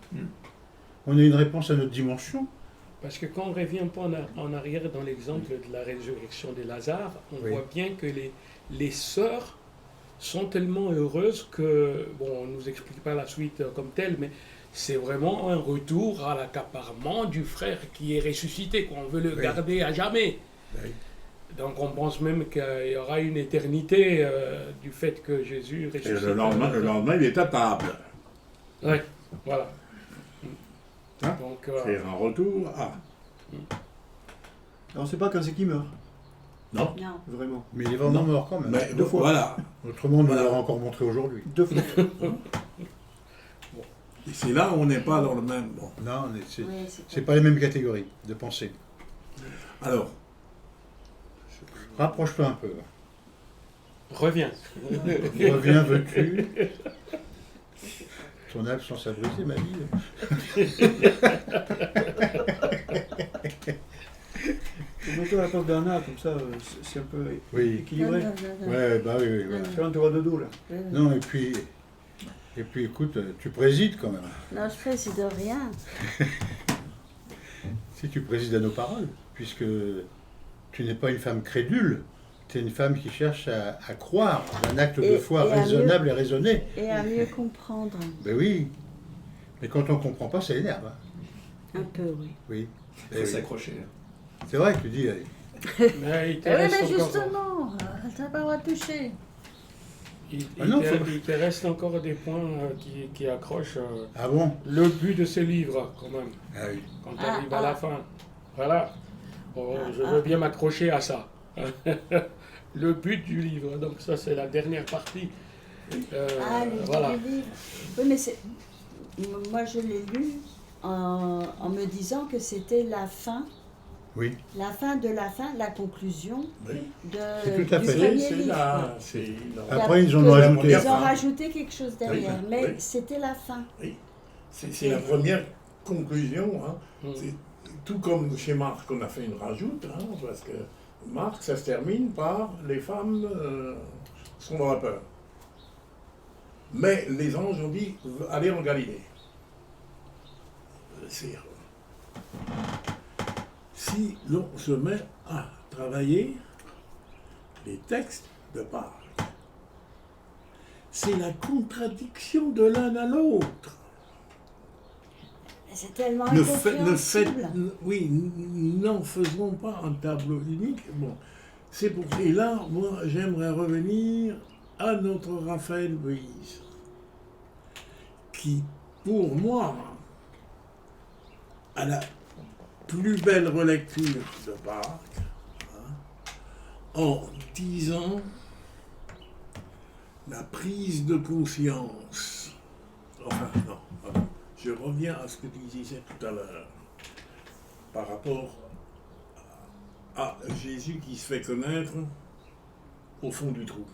On a une réponse à notre dimension.
Parce que quand on revient un peu en arrière dans l'exemple de la résurrection de Lazare, on voit bien que les sœurs sont tellement heureuses que, bon, on ne nous explique pas la suite comme telle, mais c'est vraiment un retour à l'accaparement du frère qui est ressuscité, qu'on veut le garder à jamais.
Oui.
Donc on pense même qu'il y aura une éternité du fait que Jésus ressuscite.
Et le lendemain, il est à table.
Oui, voilà.
Hein?
Donc,
C'est un retour à...
On ne sait pas quand c'est qui meurt,
Non.
Non.
vraiment.
Mais il est vraiment mort quand même.
Mais
Deux fois.
voilà.
Autrement, on nous l'aurait encore montré aujourd'hui.
2 fois.
Et c'est là où on n'est pas dans le même... Bon.
Non,
Oui,
c'est pas les mêmes catégories de pensée.
Alors,
Rapproche-toi un peu.
reviens.
Reviens, veux-tu? Ton absence a brisé ma vie.
Mets-toi à la place d'Anna, comme ça, c'est un peu
Oui.
équilibré.
Ouais, bah oui, voilà.
Tu vois, un tour de dos, là.
Non, et puis écoute, tu présides quand même.
Non, je préside rien.
Si tu présides à nos paroles, puisque tu n'es pas une femme crédule, tu es une femme qui cherche à croire d'un acte de foi
et à
raisonnable et raisonné.
Et à mieux comprendre.
Ben oui. Mais quand on ne comprend pas, ça énerve. Hein.
Un peu, oui.
Oui.
Il faut s'accrocher.
C'est vrai que tu dis, allez,
Mais il te
Eh oui,
reste
mais
encore-
justement, t'as pas le droit de toucher.
Ah non,
il te reste encore des points qui accrochent
ah bon?
le but de ce livre, quand même,
Ah oui.
quand tu arrives à la fin. Voilà. Bon, je veux bien m'accrocher à ça. Le but du livre. Donc ça, c'est la dernière partie.
Le
Voilà.
livre. Oui, mais moi, je l'ai lu en me disant que c'était la fin.
Oui.
La fin de la fin, la conclusion
oui.
C'est tout à
du
fait.
premier
C'est
livre.
là. C'est là.
Après, ils en
Que-
ont rajouté.
Ils
Enfin.
ont rajouté quelque chose derrière,
Oui,
mais
oui.
c'était la fin.
C'est la première conclusion. Hein.
Mm.
C'est tout comme chez Marc, on a fait une rajoute, hein, parce que Marc, ça se termine par les femmes sont dans la peur. Mais les anges ont dit allez en Galilée. Si l'on se met à travailler les textes de Pâques, c'est la contradiction de l'un à l'autre.
C'est tellement
Ne faites,
incompréhensible.
oui, n'en faisons pas un tableau unique. Bon, c'est pour et là, moi, j'aimerais revenir à notre Raphaël Moïse, qui, pour moi, a la plus belle relecture de Pâques, hein, en disant la prise de conscience. Enfin, non, pardon. Je reviens à ce que tu disais tout à l'heure, par rapport à Jésus qui se fait connaître au fond du trou.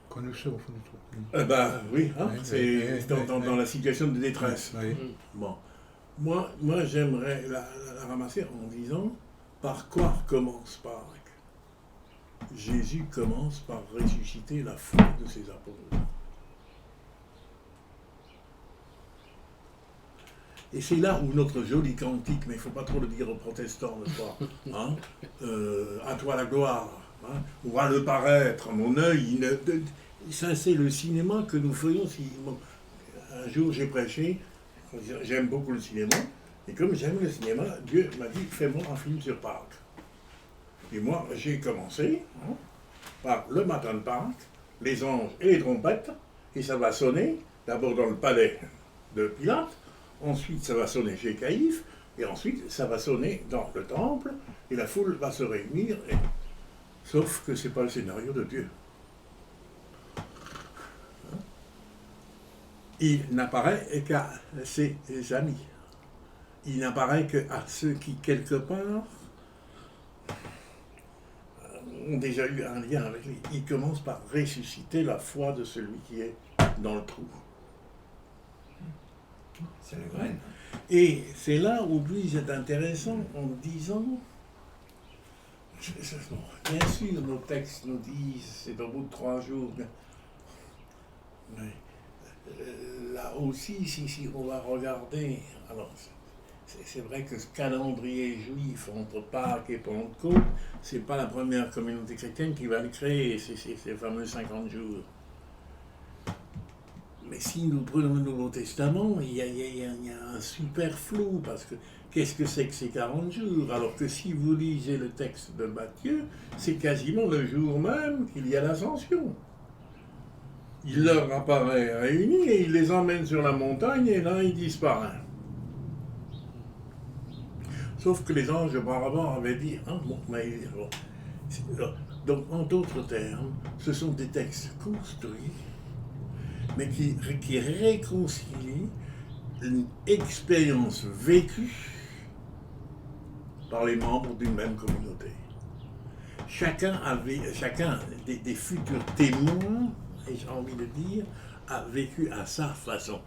Quand nous sommes au fond du trou.
Eh ben oui, hein,
Oui,
c'est
oui, oui,
dans
oui.
la situation de détresse.
Oui.
Bon, moi j'aimerais la ramasser en disant par quoi commence Pâques? Jésus commence par ressusciter la foi de ses apôtres. Et c'est là où notre joli cantique, mais il ne faut pas trop le dire aux protestants, n'est-ce pas, hein, à toi la gloire, hein, vois le paraître, mon œil, ça c'est le cinéma que nous ferions si un jour j'ai prêché, j'aime beaucoup le cinéma, et comme j'aime le cinéma, Dieu m'a dit fais-moi un film sur Pâques. Et moi j'ai commencé hein, par le matin de Pâques, les anges et les trompettes, et ça va sonner d'abord dans le palais de Pilate, ensuite ça va sonner chez Caïphe, et ensuite ça va sonner dans le temple, et la foule va se réunir, sauf que ce n'est pas le scénario de Dieu. Il n'apparaît qu'à ses amis. Il n'apparaît qu'à ceux qui, quelque part, ont déjà eu un lien avec lui. Il commence par ressusciter la foi de celui qui est dans le trou.
C'est le grain.
Et c'est là où lui est intéressant en disant, bien sûr nos textes nous disent c'est au bout de 3 jours, mais là aussi si on va regarder, alors c'est vrai que ce calendrier juif entre Pâques et Pentecôte, c'est pas la première communauté chrétienne qui va le créer, ces fameux 50 jours. Mais si nous prenons le Nouveau Testament, il y a un super flou, parce que qu'est-ce que c'est que ces 40 jours? Alors que si vous lisez le texte de Matthieu, c'est quasiment le jour même qu'il y a l'ascension. Il leur apparaît réunis et il les emmène sur la montagne et là il disparaît. Sauf que les anges auparavant avaient dit, donc en d'autres termes, ce sont des textes construits, mais qui réconcilient une expérience vécue par les membres d'une même communauté. Chacun des futurs témoins, et j'ai envie de dire, a vécu à sa façon.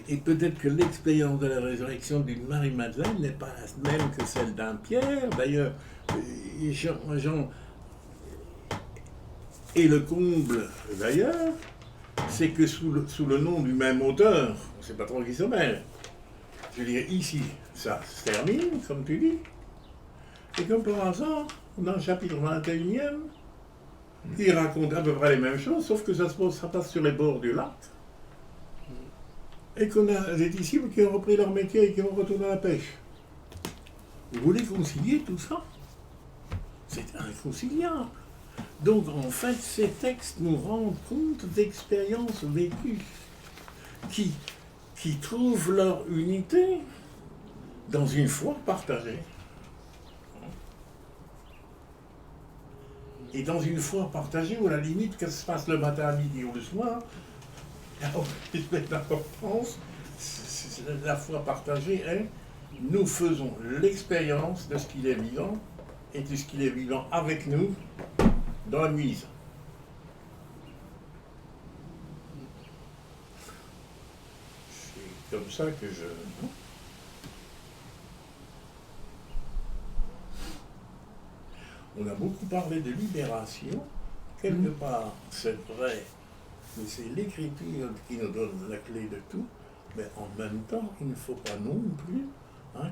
Et peut-être que l'expérience de la résurrection d'une Marie-Madeleine n'est pas la même que celle d'un Pierre. D'ailleurs, Jean et le comble, d'ailleurs, c'est que sous le nom du même auteur, on ne sait pas trop qui se mêle. Je veux dire, ici, ça se termine, comme tu dis. Et comme par hasard, dans le chapitre 21e, il raconte à peu près les mêmes choses, sauf que ça passe sur les bords du lac. Et qu'on a des disciples qui ont repris leur métier et qui vont retourner à la pêche. Vous voulez concilier tout ça? C'est inconciliable. Donc en fait, ces textes nous rendent compte d'expériences vécues qui trouvent leur unité dans une foi partagée. Et dans une foi partagée, où à la limite, que ça se passe le matin, à midi ou le soir, l'importance, la foi partagée est, nous faisons l'expérience de ce qu'il est vivant et de ce qu'il est vivant avec nous dans la nuise. C'est comme ça que On a beaucoup parlé de libération. Quelque part, c'est vrai, mais c'est l'écriture qui nous donne la clé de tout, mais en même temps, il ne faut pas non plus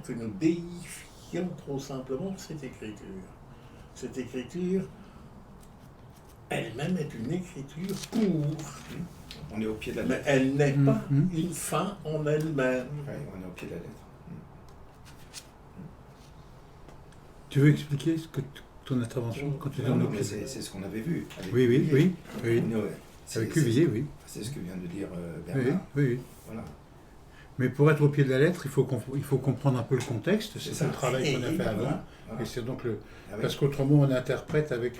que nous déifions trop simplement cette écriture. Cette écriture, elle-même est une écriture pour.
On est au pied de la
Mais
lettre.
elle n'est pas une fin en elle-même.
Ouais, on est au pied de la lettre.
Tu veux expliquer ton intervention quand tu es dans le
mais c'est ce qu'on avait vu. Avec
Oui.
Avec
Cuvier, oui.
C'est ce que vient de dire
Oui,
Bernard.
oui.
Voilà.
Mais pour être au pied de la lettre, il faut comprendre un peu le contexte. C'est
ça.
le travail qu'on a fait avant.
Voilà.
Et c'est donc
Ah oui.
parce qu'autrement, on interprète avec.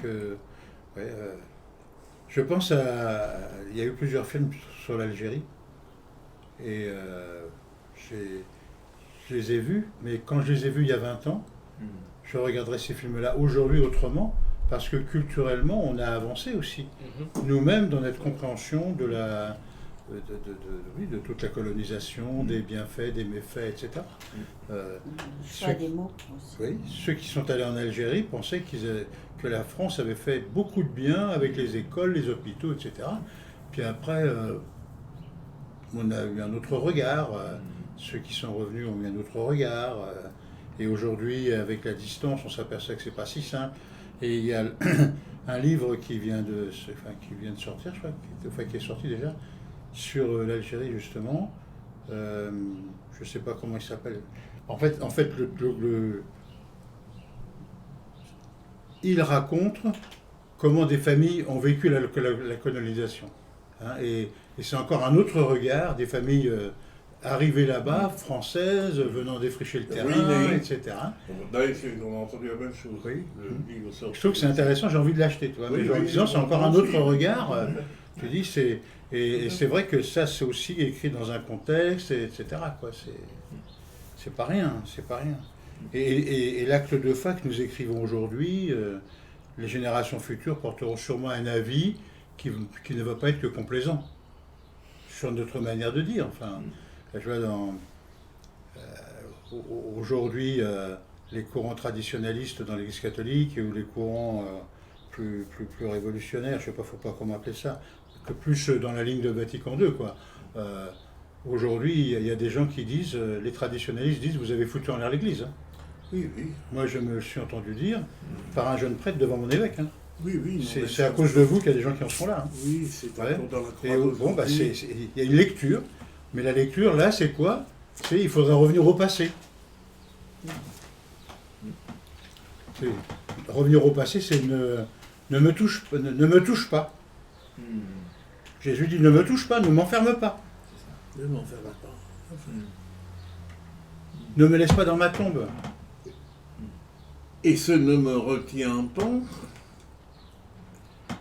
Je pense à. Il y a eu plusieurs films sur l'Algérie. Et je les ai vus. Mais quand je les ai vus il y a 20 ans, je regarderai ces films-là aujourd'hui autrement. Parce que culturellement, on a avancé aussi. Nous-mêmes, dans notre compréhension de toute la colonisation, des bienfaits, des méfaits, etc.
Choix des mots aussi.
Oui, ceux qui sont allés en Algérie pensaient que la France avait fait beaucoup de bien avec les écoles, les hôpitaux, etc. Puis après, on a eu un autre regard. Ceux qui sont revenus ont eu un autre regard. Et aujourd'hui, avec la distance, on s'aperçoit que c'est pas si simple. Et il y a un livre qui vient de sortir, je crois, qui est sorti déjà, sur l'Algérie justement. Je ne sais pas comment il s'appelle. En fait, il raconte comment des familles ont vécu la colonisation. Et c'est encore un autre regard des familles arrivées là-bas, françaises, venant défricher le terrain, etc.
D'ailleurs, on a entendu la même chose.
Oui.
Le livre sort.
Je trouve que c'est intéressant, j'ai envie de l'acheter, toi.
Oui,
Mais en disant, c'est encore un autre regard. Tu dis, et c'est vrai que ça, c'est aussi écrit dans un contexte, etc. quoi. C'est pas rien, c'est pas rien. Et l'acte de foi que nous écrivons aujourd'hui, les générations futures porteront sûrement un avis qui ne va pas être que complaisant sur notre manière de dire. Enfin, je vois aujourd'hui les courants traditionnalistes dans l'Église catholique ou les courants plus révolutionnaires, je ne sais pas, faut pas comment appeler ça, que plus dans la ligne de Vatican II, quoi. Aujourd'hui, il y a des gens qui disent, les traditionnalistes disent, vous avez foutu en l'air l'Église. Hein.
Oui, oui.
Moi, je me suis entendu dire par un jeune prêtre devant mon évêque. Hein.
Oui, oui.
C'est à cause de vous qu'il y a des gens qui en sont là. Hein.
Oui, c'est
Ouais.
encore dans la croix.
Et bon, bah, il y a une lecture, mais la lecture, là, c'est quoi? Il faudra revenir au passé. Revenir au passé, c'est ne me touche pas. Jésus dit, ne me touche pas, ne m'enferme pas.
Ne m'en fais pas.
Ne me laisse pas dans ma tombe.
Et ce ne me retient pas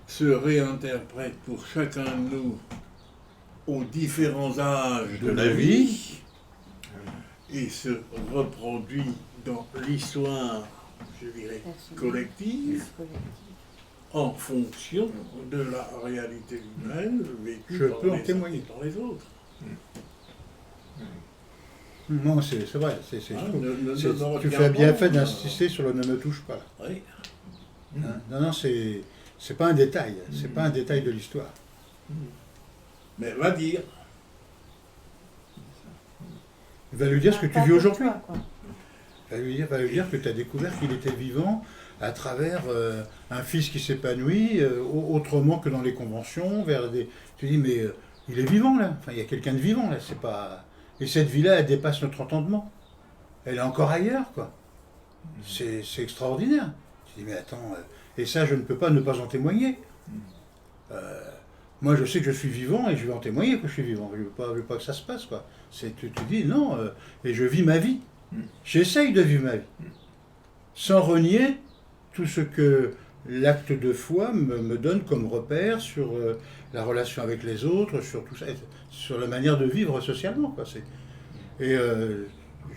se réinterprète pour chacun de nous aux différents âges de la vie et se reproduit dans l'histoire, je dirais, collective en fonction de la réalité humaine vécue
Je
par
peux en
les uns
témoigner.
et par les autres.
Non, c'est vrai.
Ne
Tu
retiens
fais bien
pas,
fait d'insister sur le ne me touche pas.
Oui.
Hein? Non, c'est pas un détail. C'est pas un détail de l'histoire.
Mais va dire.
Il va lui dire ce que tu vis aujourd'hui.
Quoi.
Va lui dire que tu as découvert qu'il était vivant à travers un fils qui s'épanouit autrement que dans les conventions. Tu dis, mais il est vivant là. Enfin, il y a quelqu'un de vivant là. C'est pas... Et cette vie-là, elle dépasse notre entendement. Elle est encore ailleurs, quoi. C'est extraordinaire. Tu dis, mais attends, et ça, je ne peux pas ne pas en témoigner. Moi, je sais que je suis vivant et je vais en témoigner que je suis vivant. Je ne veux pas que ça se passe, quoi. Tu te dis, non, et je vis ma vie. J'essaye de vivre ma vie. Sans renier tout ce que l'acte de foi me donne comme repère sur la relation avec les autres, sur tout ça, sur la manière de vivre socialement, quoi. Et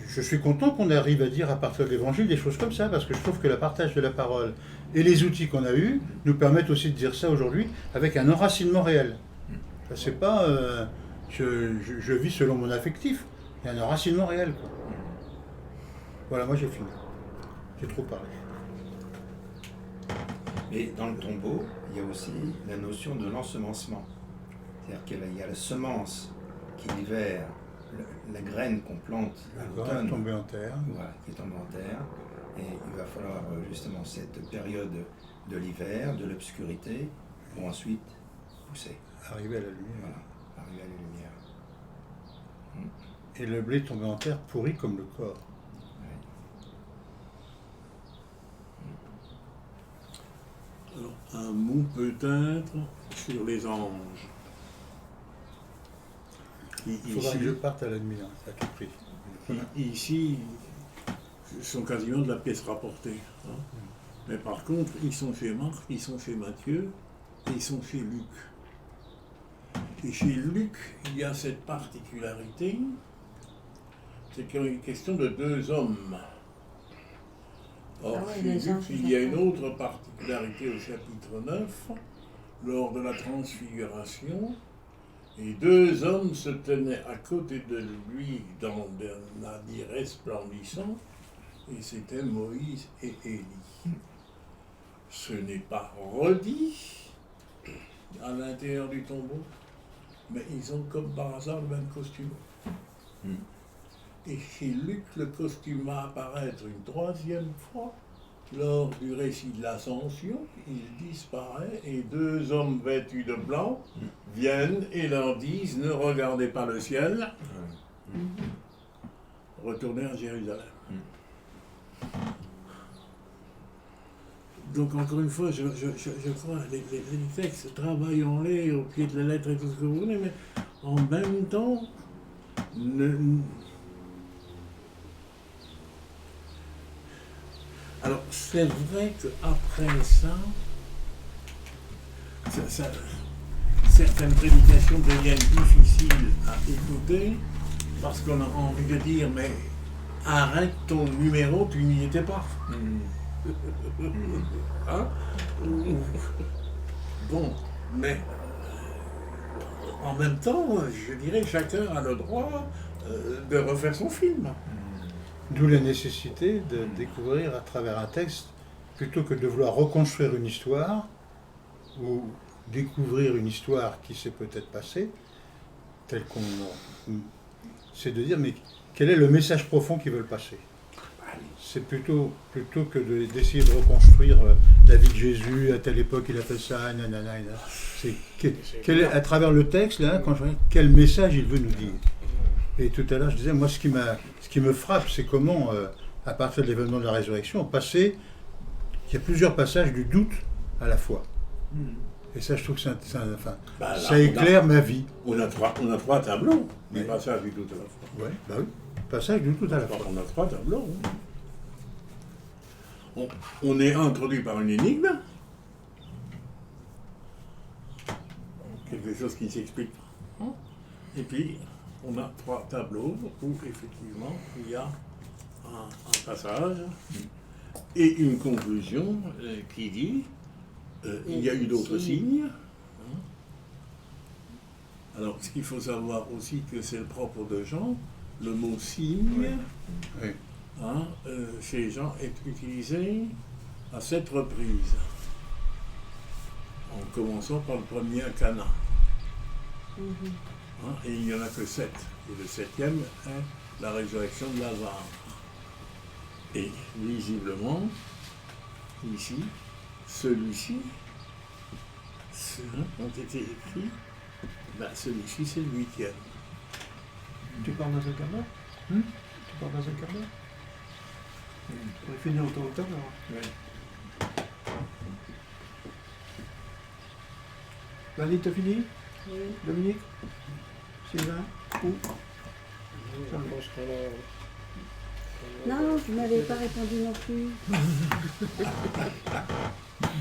je suis content qu'on arrive à dire à partir de l'Évangile des choses comme ça, parce que je trouve que le partage de la parole et les outils qu'on a eus nous permettent aussi de dire ça aujourd'hui avec un enracinement réel. C'est pas je vis selon mon affectif, il y a un enracinement réel, quoi. Voilà, moi j'ai fini. J'ai trop parlé.
Mais dans le tombeau, il y a aussi la notion de l'ensemencement. C'est-à-dire qu'il y a la semence qui l'hiver, la graine qu'on plante à l'automne,
Tomber en terre.
voilà, qui tombe en terre. Et il va falloir justement cette période de l'hiver, de l'obscurité, pour ensuite pousser.
Arriver à la lumière.
Voilà, arriver à la lumière.
Et le blé tombé en terre pourri comme le corps.
Alors, un mot peut-être sur les anges.
Il faudra que je parte à la nuit, hein, à tout prix.
Ici, ils sont quasiment de la pièce rapportée. Hein. Mais par contre, ils sont chez Marc, ils sont chez Matthieu, et ils sont chez Luc. Et chez Luc, il y a cette particularité, c'est qu'il y a une question de deux hommes. Or, chez Luc, il y a une autre particularité au chapitre 9, lors de la transfiguration, et deux hommes se tenaient à côté de lui dans un habit resplendissant, et c'était Moïse et Élie. Ce n'est pas redit à l'intérieur du tombeau, mais ils ont comme par hasard le même costume. Et chez Luc, le costume va apparaître une troisième fois. Lors du récit de l'Ascension, il disparaît et deux hommes vêtus de blanc viennent et leur disent « Ne regardez pas le ciel, retournez à Jérusalem. » Donc encore une fois, je crois, les textes, travaillons-les au pied de la lettre et tout ce que vous voulez, mais en même temps, alors, c'est vrai qu'après ça, certaines prédications deviennent difficiles à écouter parce qu'on a envie de dire, mais arrête ton numéro, tu n'y étais pas. Hein? Bon, mais en même temps, je dirais, chacun a le droit de refaire son film.
D'où la nécessité de découvrir à travers un texte, plutôt que de vouloir reconstruire une histoire, ou découvrir une histoire qui s'est peut-être passée, telle qu'on... C'est de dire, mais quel est le message profond qu'ils veulent passer? C'est plutôt que d'essayer de reconstruire la vie de Jésus, à telle époque il a fait ça, nanana, nanana. C'est à travers le texte, là, quand je regarde, quel message il veut nous dire. Et tout à l'heure, je disais, moi, ce qui me frappe, c'est comment, à partir de l'événement de la résurrection, il y a plusieurs passages du doute à la foi. Et ça, je trouve que ça éclaire ma vie.
On a trois tableaux, des passages du doute à la fois.
Ouais, bah oui, passage du doute à la fois.
On a trois tableaux. On est introduit par une énigme, quelque chose qui ne s'explique pas. Et puis, on a trois tableaux où, effectivement, il y a un passage et une conclusion qui dit il y a eu d'autres signes. Alors, ce qu'il faut savoir aussi, que c'est le propre de Jean, le mot signe, chez Jean, est utilisé à 7 reprises, en commençant par le premier à Cana. Et il n'y en a que 7. Et le 7e est la résurrection de Lazare. Et visiblement, ici, celui-ci, ceux-là ont été écrits, celui-ci c'est le 8e.
Tu parles dans un quart d'heure Tu parles dans un quart d'heure On va finir autour de table alors.
Oui.
Valérie, t'as fini?
Oui.
Dominique? Sylvain? Ou
Je pense qu'on a...
Non, vous ne m'avez pas répondu non plus.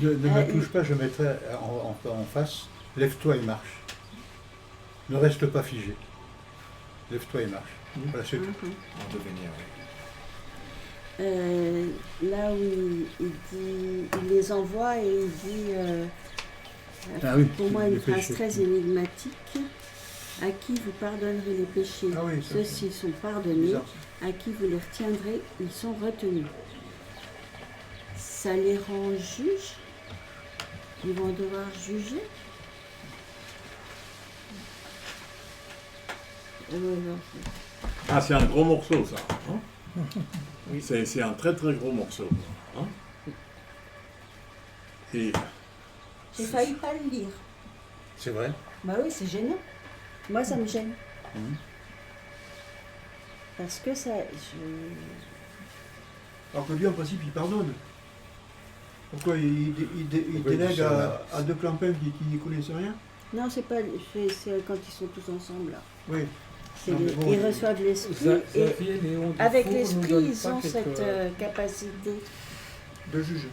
Ne me touche pas, je mettrai en face, lève-toi et marche. Ne reste pas figé. Lève-toi et marche. Voilà, c'est tout.
En devenir, oui.
Là où il les envoie et il dit, pour moi une phrase très énigmatique, à qui vous pardonnerez les péchés, ceux-ci sont pardonnés,
bizarre.
à qui vous les retiendrez, ils sont retenus. Ça les rend juges, ils vont devoir juger.
C'est un gros morceau, ça. Oui, c'est un très très gros morceau. Et
J'ai failli pas le lire.
C'est vrai?
Bah oui, c'est gênant. Moi, ça me gêne. Parce que ça...
Alors que lui, en principe, il pardonne. Pourquoi il délègue à deux clampins qui n'y connaissent rien?
Non, c'est pas... C'est quand ils sont tous ensemble, là.
Oui.
C'est
Non, mais bon,
ils reçoivent l'esprit et avec l'esprit, ils ont cette capacité.
De juge.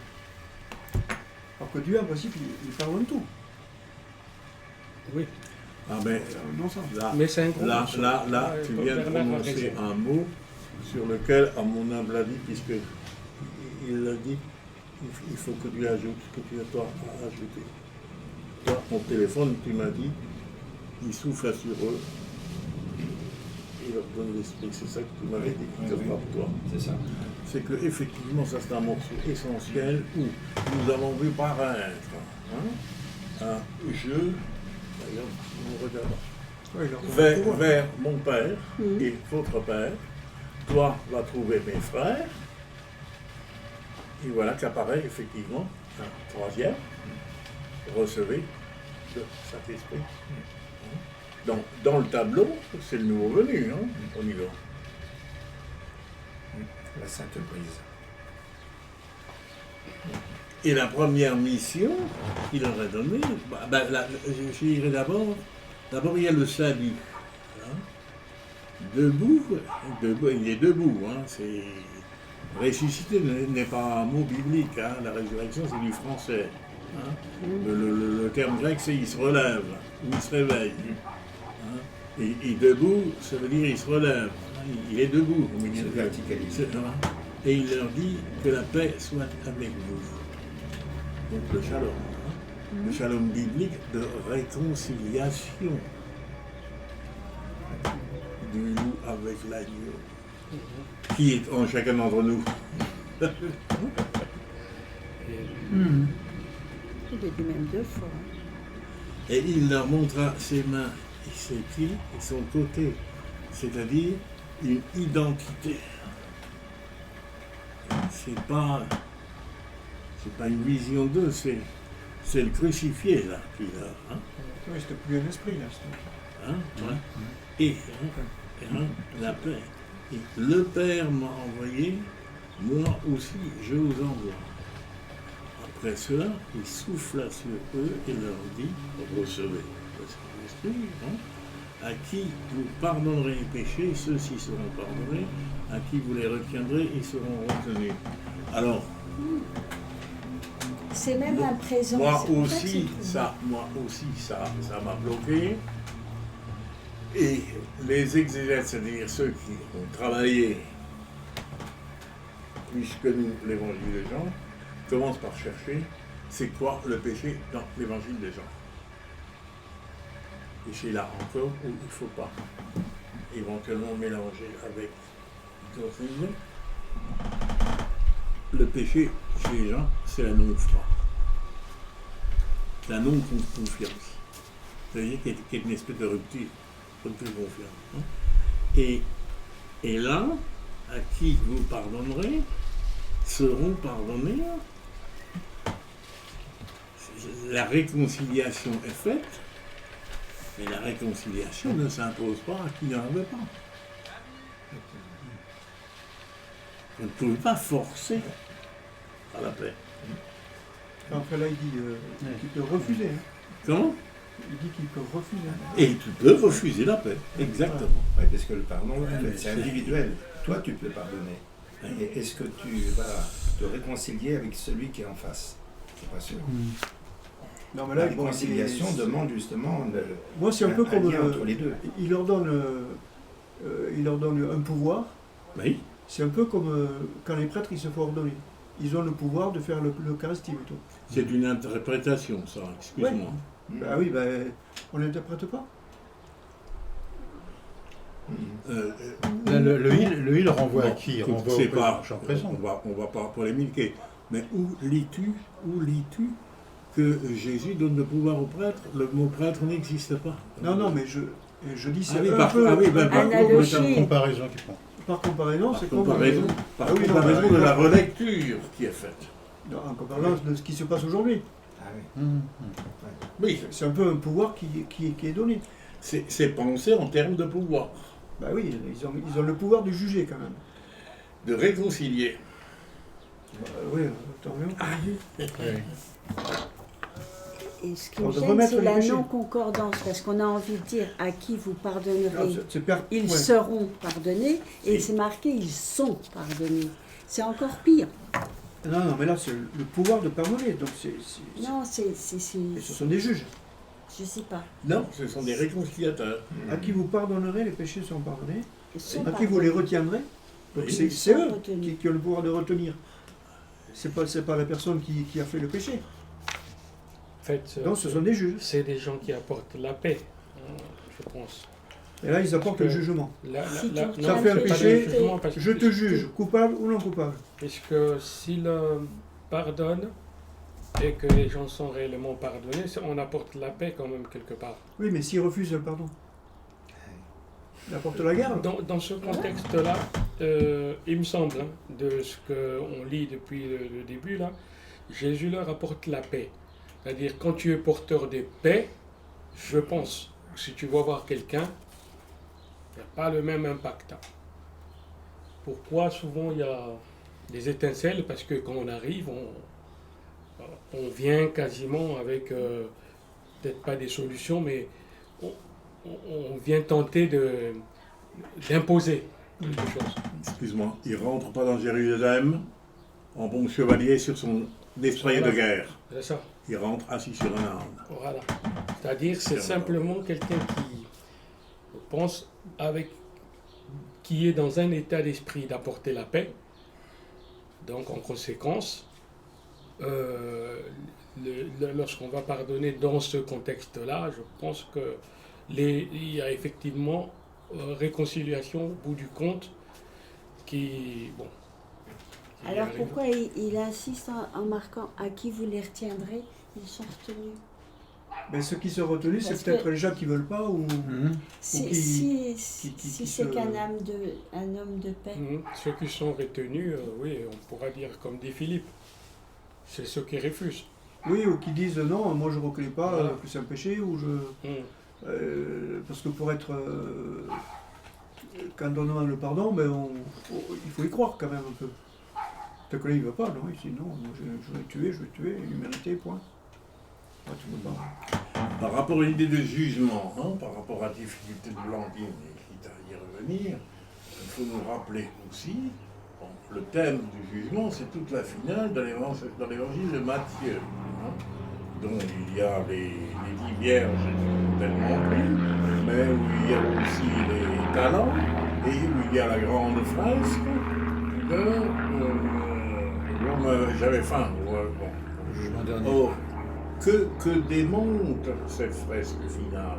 Alors que Dieu, en principe, il pardonne tout.
Oui.
Non, ça.
Mais c'est un gros
là,
morceau.
tu viens de prononcer un mot sur lequel, à mon humble avis, puisque il a dit, il faut que tu ajoutes ce que tu as toi à ajouter. Toi, au téléphone, tu m'as dit, il souffle sur eux, il leur donne l'esprit. C'est ça que tu m'avais dit, que pour toi.
C'est ça.
C'est que effectivement, ça c'est un morceau essentiel où nous avons vu paraître un jeu, d'ailleurs, nous regardons, vers mon père et votre père. Toi va trouver mes frères. Et voilà qu'apparaît effectivement un troisième. Recevez le Saint-Esprit. Donc, dans le tableau, c'est le nouveau venu, on y va.
La Sainte Brise.
Et la première mission qu'il aurait donnée, je dirais d'abord, il y a le salut. Debout, il est debout, c'est ressuscité n'est pas un mot biblique, la résurrection c'est du français. Le terme grec c'est il se relève, ou il se réveille. Et debout, ça veut dire il se relève. Il est debout au milieu
Se
de
verticalise.
et il leur dit que la paix soit avec vous. Donc le shalom. Le shalom biblique de réconciliation du loup avec l'agneau, qui est en chacun d'entre nous.
Il est dit même 2 fois.
Et il leur montra ses mains et ses pieds et son côté, c'est-à-dire une identité. C'est pas une vision d'eux, c'est le crucifié là qui là. Hein?
Oui, c'était plus un esprit là.
Hein? Ouais. Et la paix. Et le Père m'a envoyé, moi aussi je vous envoie. Après cela, il souffla sur eux et leur dit, recevez le Saint-Esprit, hein? À qui vous pardonnerez les péchés, ceux-ci seront pardonnés, à qui vous les retiendrez, ils seront retenus. Alors,
C'est même un présent.
moi
c'est pour ça que
aussi,
c'est
ça m'a bloqué. Et les exégètes, c'est-à-dire ceux qui ont travaillé plus que nous l'évangile de Jean, commencent par chercher c'est quoi le péché dans l'évangile de Jean. Et c'est là encore où il ne faut pas éventuellement mélanger avec l'enseignement. Le péché chez Jean, c'est la non-foi. La non-confiance. C'est-à-dire qu'il y a une espèce de rupture de confiance. Hein? Et là, à qui vous pardonnerez, seront pardonnés. La réconciliation est faite, mais la réconciliation ne s'impose pas à qui n'en veut pas. Vous ne pouvez pas forcer à la paix.
Après là, il dit qu'il peut refuser. Hein.
Comment?
Il dit qu'il peut refuser.
Et tu peux refuser la paix, exactement.
Oui, parce que le pardon, c'est individuel. Toi, tu peux pardonner. Et est-ce que tu vas te réconcilier avec celui qui est en face? C'est pas sûr.
Non, mais
La
là, bon,
réconciliation demande justement
moi, c'est un peu comme
lien entre les deux.
il leur donne un pouvoir.
Oui.
C'est un peu comme quand les prêtres ils se font ordonner. Ils ont le pouvoir de faire l'Eucharistie et tout.
C'est une interprétation, ça, excuse-moi.
Ah oui, ben, on n'interprète pas.
Là, le il renvoie à qui? Il
écoute,
renvoie
c'est
au
pas,
présent présent.
on va pas polémiquer, mais où lis-tu que Jésus donne le pouvoir au prêtre? Le mot prêtre n'existe pas.
Non, mais je dis c'est
Ah oui,
un
par,
peu,
ah oui, ben, par
Analogie.
C'est une comparaison qui prend.
par comparaison,
par
c'est comme
comparaison, par
Ah oui, non,
comparaison
bah,
de la relecture qui est faite.
en comparaison de ce qui se passe aujourd'hui.
Ah oui.
Oui,
C'est un peu un pouvoir qui est donné.
c'est pensé en termes de pouvoir,
Bah oui, ils ont le pouvoir de juger quand même.
de réconcilier.
Oui, tant mieux.
Oui.
Et ce qui
Alors,
me
de
gêne,
remettre
c'est
les
la
péchés.
non-concordance, parce qu'on a envie de dire à qui vous pardonnerez, ils
ouais.
seront pardonnés, et c'est marqué ils sont pardonnés. C'est encore pire.
Non, mais là, c'est le pouvoir de pardonner. Donc,
Non,
et ce sont des juges.
je sais pas.
Non, ce sont des réconciliateurs.
À qui vous pardonnerez, les péchés sont pardonnés.
Ils sont
À qui vous les
pardonnés.
retiendrez. Donc,
Oui.
c'est
Ils sont
eux
retenus.
qui ont le pouvoir de retenir. C'est pas la personne qui a fait le péché.
En fait,
Non, ce sont des juges.
c'est des gens qui apportent la paix, je pense.
Et là, ils apportent le jugement.
Si tu
Ça
non,
fait un
c'est pas le
péché,
jugement, parce que
Je te juge, coupable ou non coupable.
Puisque s'il pardonne et que les gens sont réellement pardonnés, on apporte la paix quand même quelque part.
Oui, mais s'ils refusent le pardon, il apporte la guerre.
Dans ce contexte-là, il me semble, hein, de ce qu'on lit depuis le début, là, Jésus leur apporte la paix. C'est-à-dire, quand tu es porteur de paix, je pense, si tu vas voir quelqu'un, il n'y a pas le même impact. Pourquoi souvent il y a des étincelles? Parce que quand on arrive, on vient quasiment avec, peut-être pas des solutions, mais on vient tenter d'imposer quelque chose.
Excuse-moi, il rentre pas dans Jérusalem en bon chevalier sur son destroyer de guerre.
C'est ça.
Il rentre assis sur un âne.
Voilà. C'est-à-dire, c'est simplement quelqu'un qui pense qui est dans un état d'esprit d'apporter la paix. Donc, en conséquence, lorsqu'on va pardonner dans ce contexte-là, je pense qu'il y a effectivement réconciliation au bout du compte qui... Bon, qui
Alors
arrive.
pourquoi il insiste en marquant à qui vous les retiendrez? Ils sont retenus.
Mais ceux qui sont retenus, c'est
Parce
peut-être
que-
les gens qui veulent pas ou.
Si,
qui-
si,
qui
si
se-
c'est un homme de paix.
Ceux qui sont retenus, oui, on pourra dire comme dit Philippe, c'est ceux qui refusent.
Oui, ou qui disent non, moi je ne reconnais pas
Voilà.
que c'est un péché, ou je. Parce que pour être. Quand on demande le pardon, ben il faut y croire quand même un peu. Peut-être que là il ne veut pas, non, il dit non, moi, je vais tuer, l'humanité, point. Ah, tu peux pas.
Par rapport à l'idée de jugement, par rapport à la difficulté de Blandine, et quitte à y revenir, il faut nous rappeler aussi, le thème du jugement, c'est toute la finale dans l'évangile de Matthieu, dont il y a les 10 vierges tellement pris, mais où il y a aussi les talents, et où il y a la grande fresque j'avais faim.
Le jugement dernier.
Or, que démontre cette fresque finale?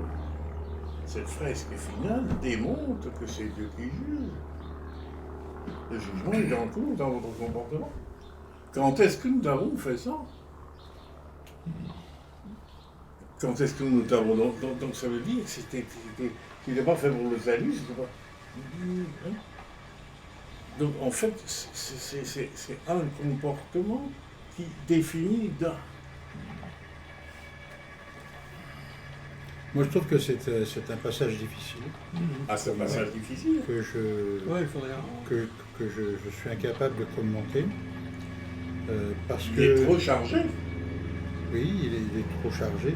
Cette fresque finale démontre que c'est Dieu qui juge. Le jugement est en cours dans votre comportement. Quand est-ce que nous avons fait ça? Quand est-ce que nous avons... Donc ça veut dire que c'était pas fait pour le salut, c'était pas... Donc en fait, c'est un comportement qui définit d'un...
Moi, je trouve que c'est un passage difficile.
Ah, c'est un passage difficile.
Que
Ouais, il faudrait.
je suis incapable de commenter. Parce
Il
que...
est trop chargé.
Oui, il est trop chargé.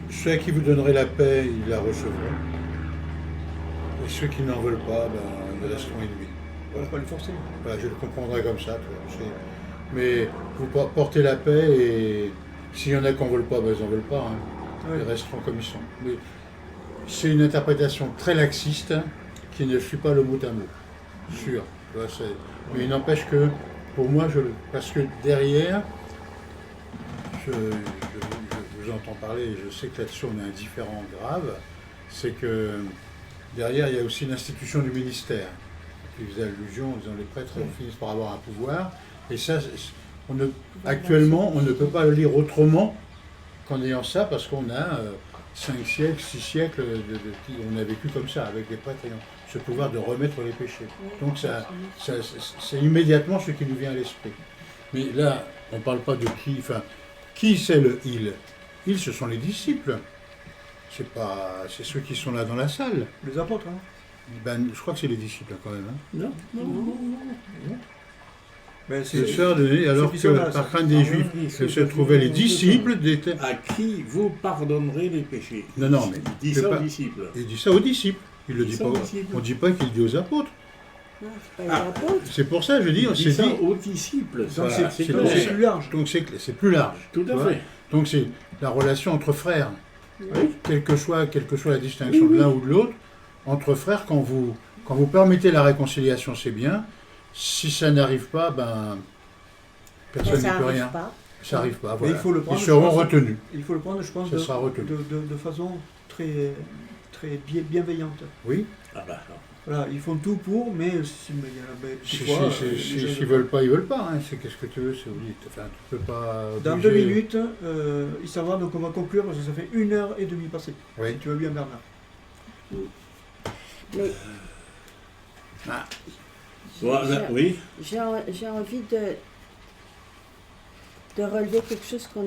Ceux à qui vous donnerez la paix, ils la recevront. Et ceux qui n'en veulent pas, ils resteront ennemis.
On ne va pas le forcer.
Voilà, je le comprendrai comme ça. Mais vous portez la paix et s'il y en a qui n'en veulent pas, ils n'en veulent pas.
Ouais.
Ils resteront comme ils sont. Mais c'est une interprétation très laxiste qui ne suit pas le mot à mot. Sûr. Tu vois, mais il n'empêche que, pour moi, parce que derrière, je vous entends parler, et je sais que là-dessus on a un différend grave, c'est que derrière il y a aussi l'institution du ministère, qui faisait allusion en disant les prêtres finissent par avoir un pouvoir, et ça, actuellement on ne peut pas le lire autrement qu'en ayant ça, parce qu'on a 5 siècles, 6 siècles, on a vécu comme ça, avec les prêtres ayant ce pouvoir de remettre les péchés. Donc c'est immédiatement ce qui nous vient à l'esprit. Mais là, on ne parle pas de qui, qui c'est le il? Il, ce sont les disciples. C'est ceux qui sont là dans la salle.
Les apôtres, hein.
Je crois que c'est les disciples quand même.
Non.
Ben,
C'est sœur de alors
qui sont là,
que
ça.
par crainte des Juifs, que se trouvaient les disciples d'été.
À qui vous pardonnerez les péchés?
Non, mais
il dit
c'est
ça
pas-
aux disciples.
Il dit ça aux disciples. Il le dit
Ça
pas.
aux disciples.
On ne dit pas qu'il le dit aux apôtres.
Non, c'est pas les apôtres.
C'est pour ça, je dis,
Il
on
dit
s'est
ça
dit.
aux disciples.
Donc
Voilà,
c'est
clair.
plus large.
Donc c'est plus large.
Tout
tu
à
vois.
fait.
Donc c'est la relation entre frères.
Oui.
Quelle que soit la distinction de l'un ou de l'autre, entre frères, quand vous permettez la réconciliation, c'est bien. Si ça n'arrive pas, personne
Ça
n'y peut
n'arrive
rien.
pas.
Ça n'arrive pas.
Mais
Voilà.
il faut le prendre,
Ils seront
je pense.
retenus.
Il faut le prendre, je pense,
Ça sera retenu.
de façon très, très bienveillante.
Oui.
Ah bah, non.
Voilà, ils font tout pour, mais il y a des fois, les gens
S'ils veulent pas, ils veulent pas. Hein. C'est qu'est-ce que tu veux, c'est oui. Enfin, tu peux pas.
Dans
obliger-
2 minutes, il s'en donc on va conclure parce que ça fait 1h30 passée.
Oui.
Si tu veux bien, Bernard.
Mais
Voilà, oui.
j'ai envie de relever quelque chose où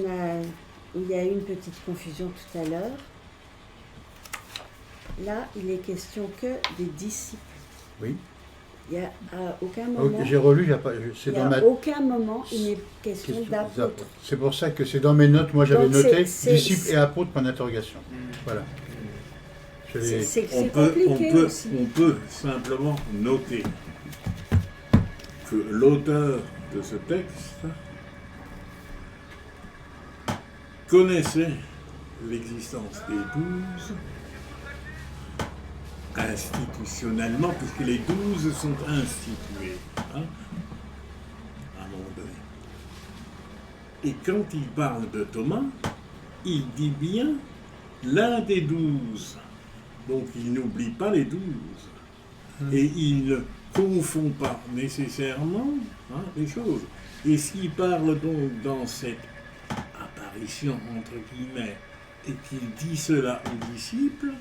il y a eu une petite confusion tout à l'heure. Là, il est question que des disciples.
Oui.
Il n'y a à aucun
Ok,
moment,
j'ai relu, c'est
il
dans
n'y
ma
a aucun moment il n'est question
question
d'apôtres.
C'est pour ça que c'est dans mes notes, moi j'avais
Donc,
noté
c'est-
disciples et apôtres point d'interrogation. Voilà. Je l'ai-
C'est compliqué aussi.
On peut simplement noter que l'auteur de ce texte connaissait l'existence des 12 institutionnellement, puisque les 12 sont institués, hein, à un moment donné. Et quand il parle de Thomas, il dit bien l'un des 12. Donc il n'oublie pas les 12. Et il ne confond pas nécessairement, hein, les choses. Et s'il parle donc dans cette apparition, entre guillemets, et qu'il dit cela aux disciples,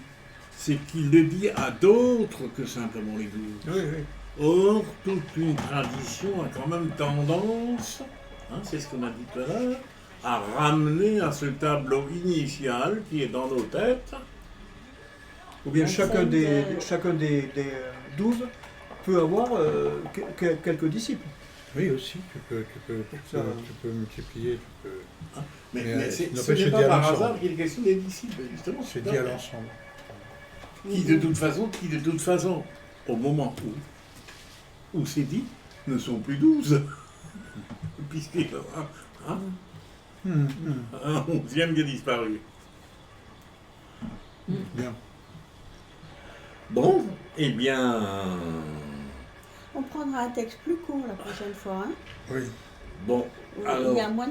c'est qu'il le dit à d'autres que simplement les 12.
Oui, oui.
Or, toute une tradition a quand même tendance, hein, c'est ce qu'on a dit tout à l'heure, à ramener à ce tableau initial qui est dans nos têtes.
Ou bien chacun des 12 peut avoir quelques disciples.
Oui, aussi, tu peux multiplier, tu peux...
Mais ce
n'empêche,
n'est
c'est
pas
dit à
par
l'ensemble.
hasard qu'il est question des disciples, justement.
C'est dit à l'ensemble.
Qui de toute façon, au moment où c'est dit, ne sont plus 12. Puisqu'il y aura un 11e qui a disparu.
Bien.
Bon, eh bien...
On prendra un texte plus court la prochaine fois. Hein,
Oui.
Bon,
où
alors...
il y a moins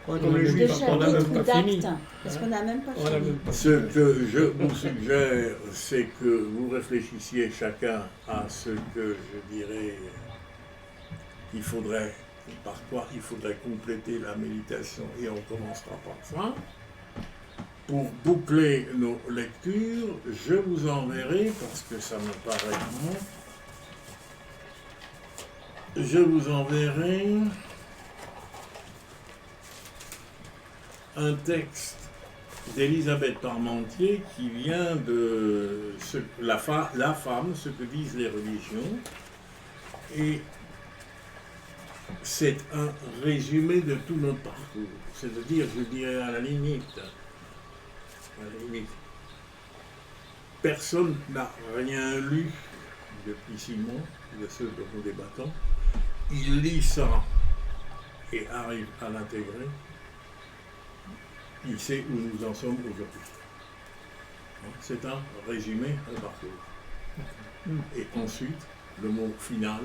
Ouais, comme les
Oui,
Juifs.
on n'a même
chapitres ou
pas fini.
d'actes. Parce qu'on n'a même pas
On n'a
fini.
même pas
Ce que je vous suggère, c'est que vous réfléchissiez chacun à ce que je dirais qu'il faudrait, par quoi il faudrait compléter la méditation, et on commencera par ça. Pour boucler nos lectures, je vous enverrai, parce que ça me paraît bon, je vous enverrai un texte d'Élisabeth Parmentier qui vient de la femme, ce que disent les religions, et c'est un résumé de tout notre parcours. C'est-à-dire, je dirais à la limite, personne n'a rien lu depuis 6 mois, de ceux dont nous débattons. Il lit ça et arrive à l'intégrer. Il sait où nous en sommes aujourd'hui. C'est un résumé à parcours. Et ensuite, le mot final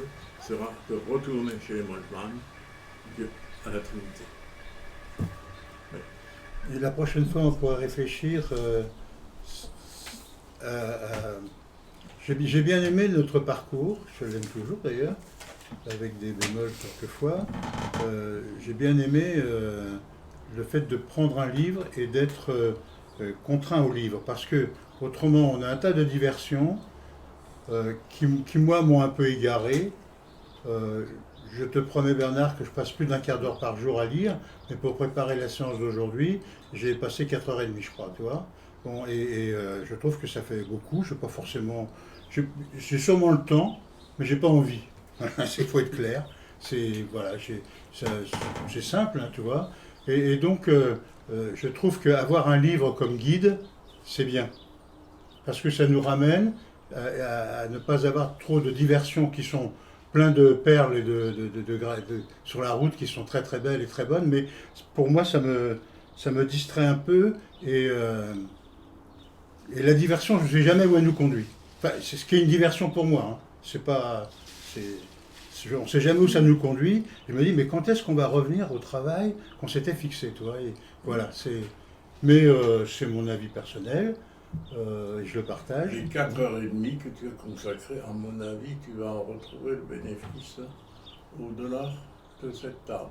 sera de retourner chez les Moltmann, Dieu à la Trinité.
Et la prochaine fois, on pourra réfléchir. J'ai bien aimé notre parcours, je l'aime toujours d'ailleurs, avec des bémols quelquefois. J'ai bien aimé le fait de prendre un livre et d'être contraint au livre, parce que autrement, on a un tas de diversions qui moi, m'ont un peu égaré. Je te promets, Bernard, que je passe plus d'1/4 d'heure par jour à lire, mais pour préparer la séance d'aujourd'hui, j'ai passé 4h30, je crois, tu vois. Bon, je trouve que ça fait beaucoup. Je sais pas forcément. J'ai sûrement le temps, mais j'ai pas envie. Il faut être clair. C'est voilà, c'est simple, hein, tu vois. Et donc, je trouve qu'avoir un livre comme guide, c'est bien, parce que ça nous ramène à ne pas avoir trop de diversions qui sont plein de perles et sur la route qui sont très très belles et très bonnes, mais pour moi ça me distrait un peu et la diversion, je ne sais jamais où elle nous conduit. Enfin, c'est ce qui est une diversion pour moi. Hein. On ne sait jamais où ça nous conduit. Je me dis, mais quand est-ce qu'on va revenir au travail qu'on s'était fixé, tu vois, et voilà, mais c'est mon avis personnel. Je le partage.
Les 4h30 que tu as consacrées, à mon avis, tu vas en retrouver le bénéfice au-delà de cette table.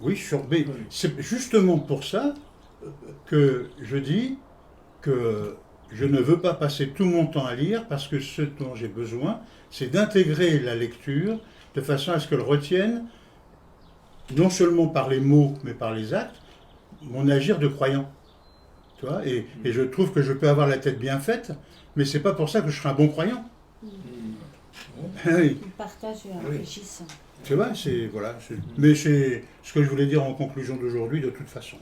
Oui, mais c'est justement pour ça que je dis que je ne veux pas passer tout mon temps à lire, parce que ce dont j'ai besoin, c'est d'intégrer la lecture de façon à ce qu'elle retienne, non seulement par les mots, mais par les actes, mon agir de croyant. Tu vois, et je trouve que je peux avoir la tête bien faite, mais c'est pas pour ça que je serai un bon croyant. Oui.
On partage et enrichisse.
Tu vois, mais c'est ce que je voulais dire en conclusion d'aujourd'hui, de toute façon.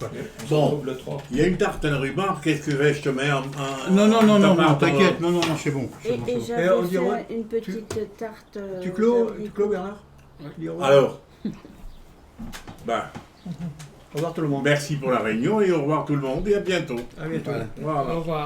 Ouais.
Bon, il y a une tarte à la rhubarbe, qu'est-ce que je te mets
Non, t'inquiète, non, c'est bon.
Et j'avais fait une petite tarte.
Tu clôt, Bernard?
Alors,
Au revoir tout le monde.
Merci pour la réunion et au revoir tout le monde et à bientôt.
À bientôt.
Voilà.
Voilà.
Au revoir.